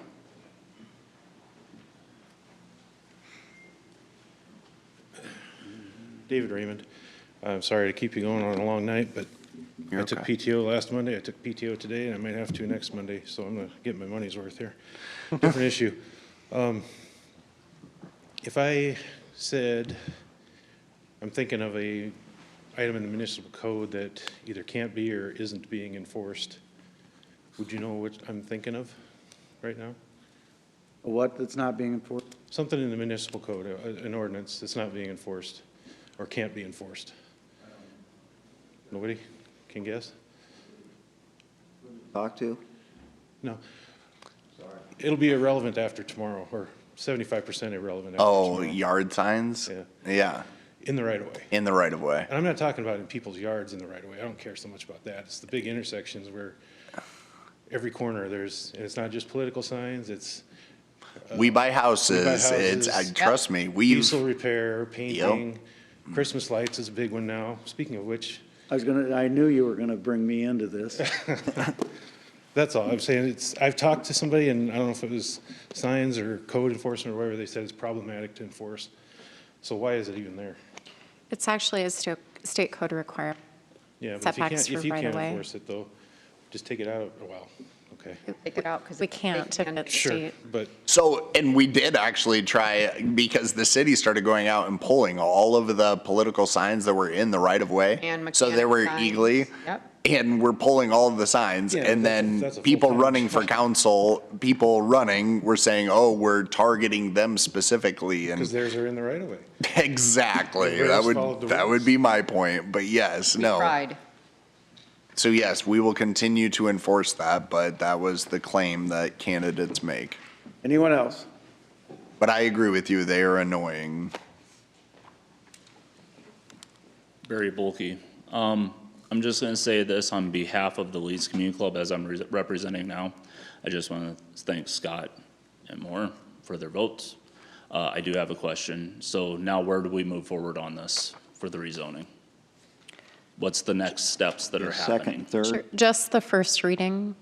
David Raymond. I'm sorry to keep you going on a long night, but You're I took okay. PTO last Monday, I took PTO today, and I might have to next Monday, so I'm gonna get my money's worth here. Different issue. If I said, I'm thinking of a item in the municipal code that either can't be or isn't being enforced, would you know what I'm thinking of right now? What that's not being enforced? Something in the municipal code, an ordinance that's not being enforced or can't be enforced. Nobody can guess? Talk to? No. It'll be irrelevant after tomorrow, or 75% irrelevant after Oh, tomorrow. yard signs? Yeah. Yeah, In the right of way. in the right of way. And I'm not talking about in people's yards in the right of way. I don't care so much about that. It's the big intersections where every corner there's, and it's not just political signs, it's. We buy houses. It's, houses. trust me, we've, Diesel repair, painting, Christmas lights is a big one now. Speaking of which, I knew you were gonna bring me into this. that's all. I'm saying I've talked to somebody and I don't know if it was signs or code enforcement or whatever, they said it's problematic to enforce. So why is it even there? It's actually a state code requirement. Yeah, but Setbacks if for you right can't of way. enforce it though, just take it out. Well, okay. Take it out because. We can't if it's Sure, state. but so, and we did actually try, because the city started going out and pulling all of the political signs that were in the right of way. And So they were mechanic signs. legally. Yep. And we're pulling all of the signs, Yeah, and that's then a people full-time running for council, people running, were saying, oh, we're targeting them specifically, because and theirs are in the right of way. exactly, Everybody else followed the that would rules. be my point, but yes, We no. tried. So yes, we will continue to enforce that, but that was the claim that candidates make. Anyone else? But I agree with you, they are annoying. Very bulky. I'm just going to say this on behalf of the Leeds Community Club as I'm representing now. I just want to thank Scott and Moore for their votes. I do have a question. So now where do we move forward on this for the rezoning? What's the next steps that are happening? Second, third? Sure. Just the first reading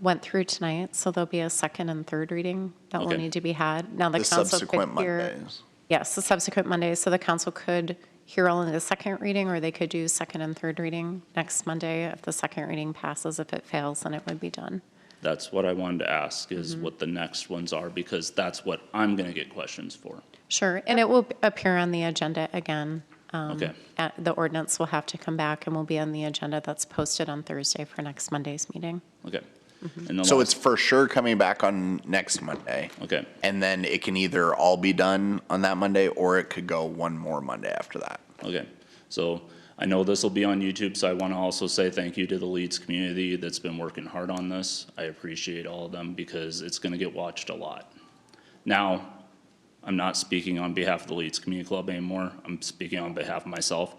went through tonight, so there'll be a second and third reading that will Okay. need to be had. Now, the The council subsequent could hear. Mondays. Yes, the subsequent Mondays, so the council could hear only the second reading, or they could do second and third reading next Monday. If the second reading passes, if it fails, then it would be done. That's what I wanted to ask, is what the next ones are, because that's what I'm going to get questions for. Sure, and it will appear on the agenda again. Okay. The ordinance will have to come back and will be on the agenda that's posted on Thursday for next Monday's meeting. Okay. And the So last- it's for sure coming back on next Monday. Okay. And then it can either all be done on that Monday, or it could go one more Monday after that. Okay, so I know this will be on YouTube, so I want to also say thank you to the Leeds community that's been working hard on this. I appreciate all of them because it's going to get watched a lot. Now, I'm not speaking on behalf of the Leeds Community Club anymore. I'm speaking on behalf of myself.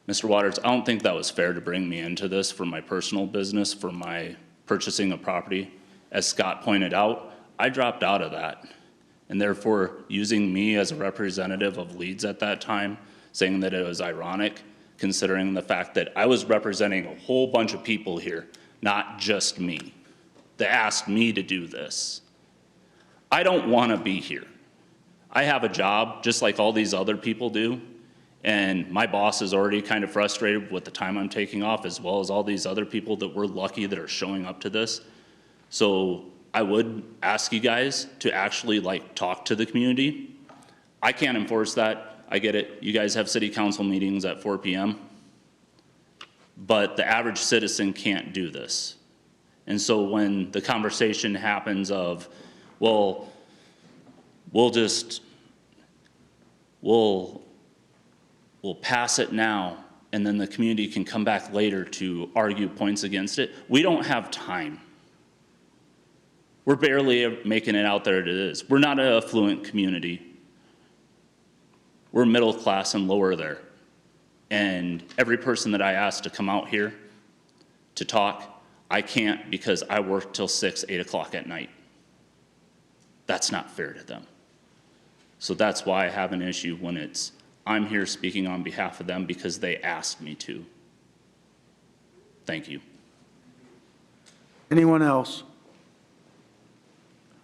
Mr. Waters, I don't think that was fair to bring me into this for my personal business, for my purchasing of property. As Scott pointed out, I dropped out of that. And therefore, using me as a representative of Leeds at that time, saying that it was ironic, considering the fact that I was representing a whole bunch of people here, not just me, that asked me to do this. I don't want to be here. I have a job just like all these other people do, and my boss is already kind of frustrated with the time I'm taking off, as well as all these other people that we're lucky that are showing up to this. So I would ask you guys to actually talk to the community. I can't enforce that. I get it. You guys have city council meetings at 4 p.m. But the average citizen can't do this. And so when the conversation happens of, well, we'll pass it now, and then the community can come back later to argue points against it, we don't have time. We're barely making it out there as it is. We're not an affluent community. We're middle class and lower there. And every person that I ask to come out here to talk, I can't because I work till 6, 8 o'clock at night. That's not fair to them. So that's why I have an issue when I'm here speaking on behalf of them because they asked me to. Thank you. Anyone else?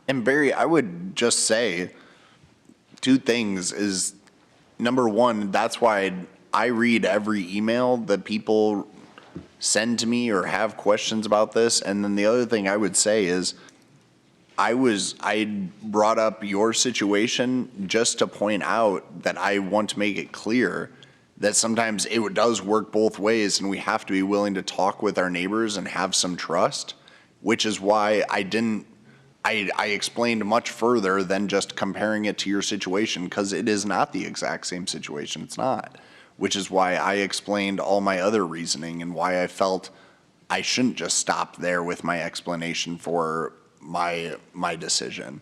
And Barry, I would just say two things is, number one, that's why I read every email that people send to me or have questions about this. And then the other thing I would say is I brought up your situation just to point out that I want to make it clear that sometimes it does work both ways, and we have to be willing to talk with our neighbors and have some trust, which is why I explained much further than just comparing it to your situation, because it is not the exact same situation. It's not, which is why I explained all my other reasoning and why I felt I shouldn't just stop there with my explanation for my decision.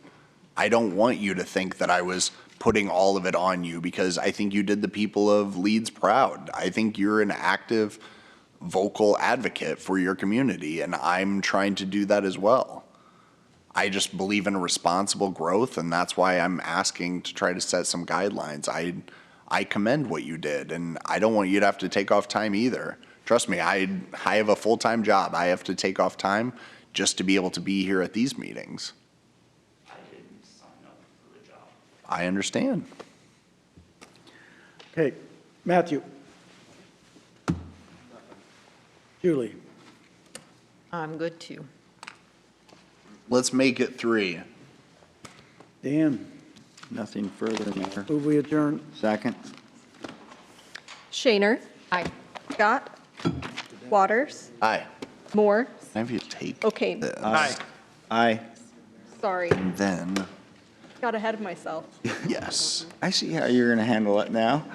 I don't want you to think that I was putting all of it on you, because I think you did the people of Leeds proud. I think you're an active, vocal advocate for your community, and I'm trying to do that as well. I just believe in responsible growth, and that's why I'm asking to try to set some guidelines. I commend what you did, and I don't want you to have to take off time either. Trust me, I have a full-time job. I have to take off time just to be able to be here at these meetings. I didn't sign up for the job. I understand. Okay, Matthew. Julie. I'm good too. Let's make it 3. Dan. Nothing further, Mayor. Move we adjourn. Second? Shaner. Aye. Scott. Waters. Aye. Moore. Have you take Okay, this? Aye. Aye. sorry. And then, Got ahead of myself. yes. I see how you're going to handle it now.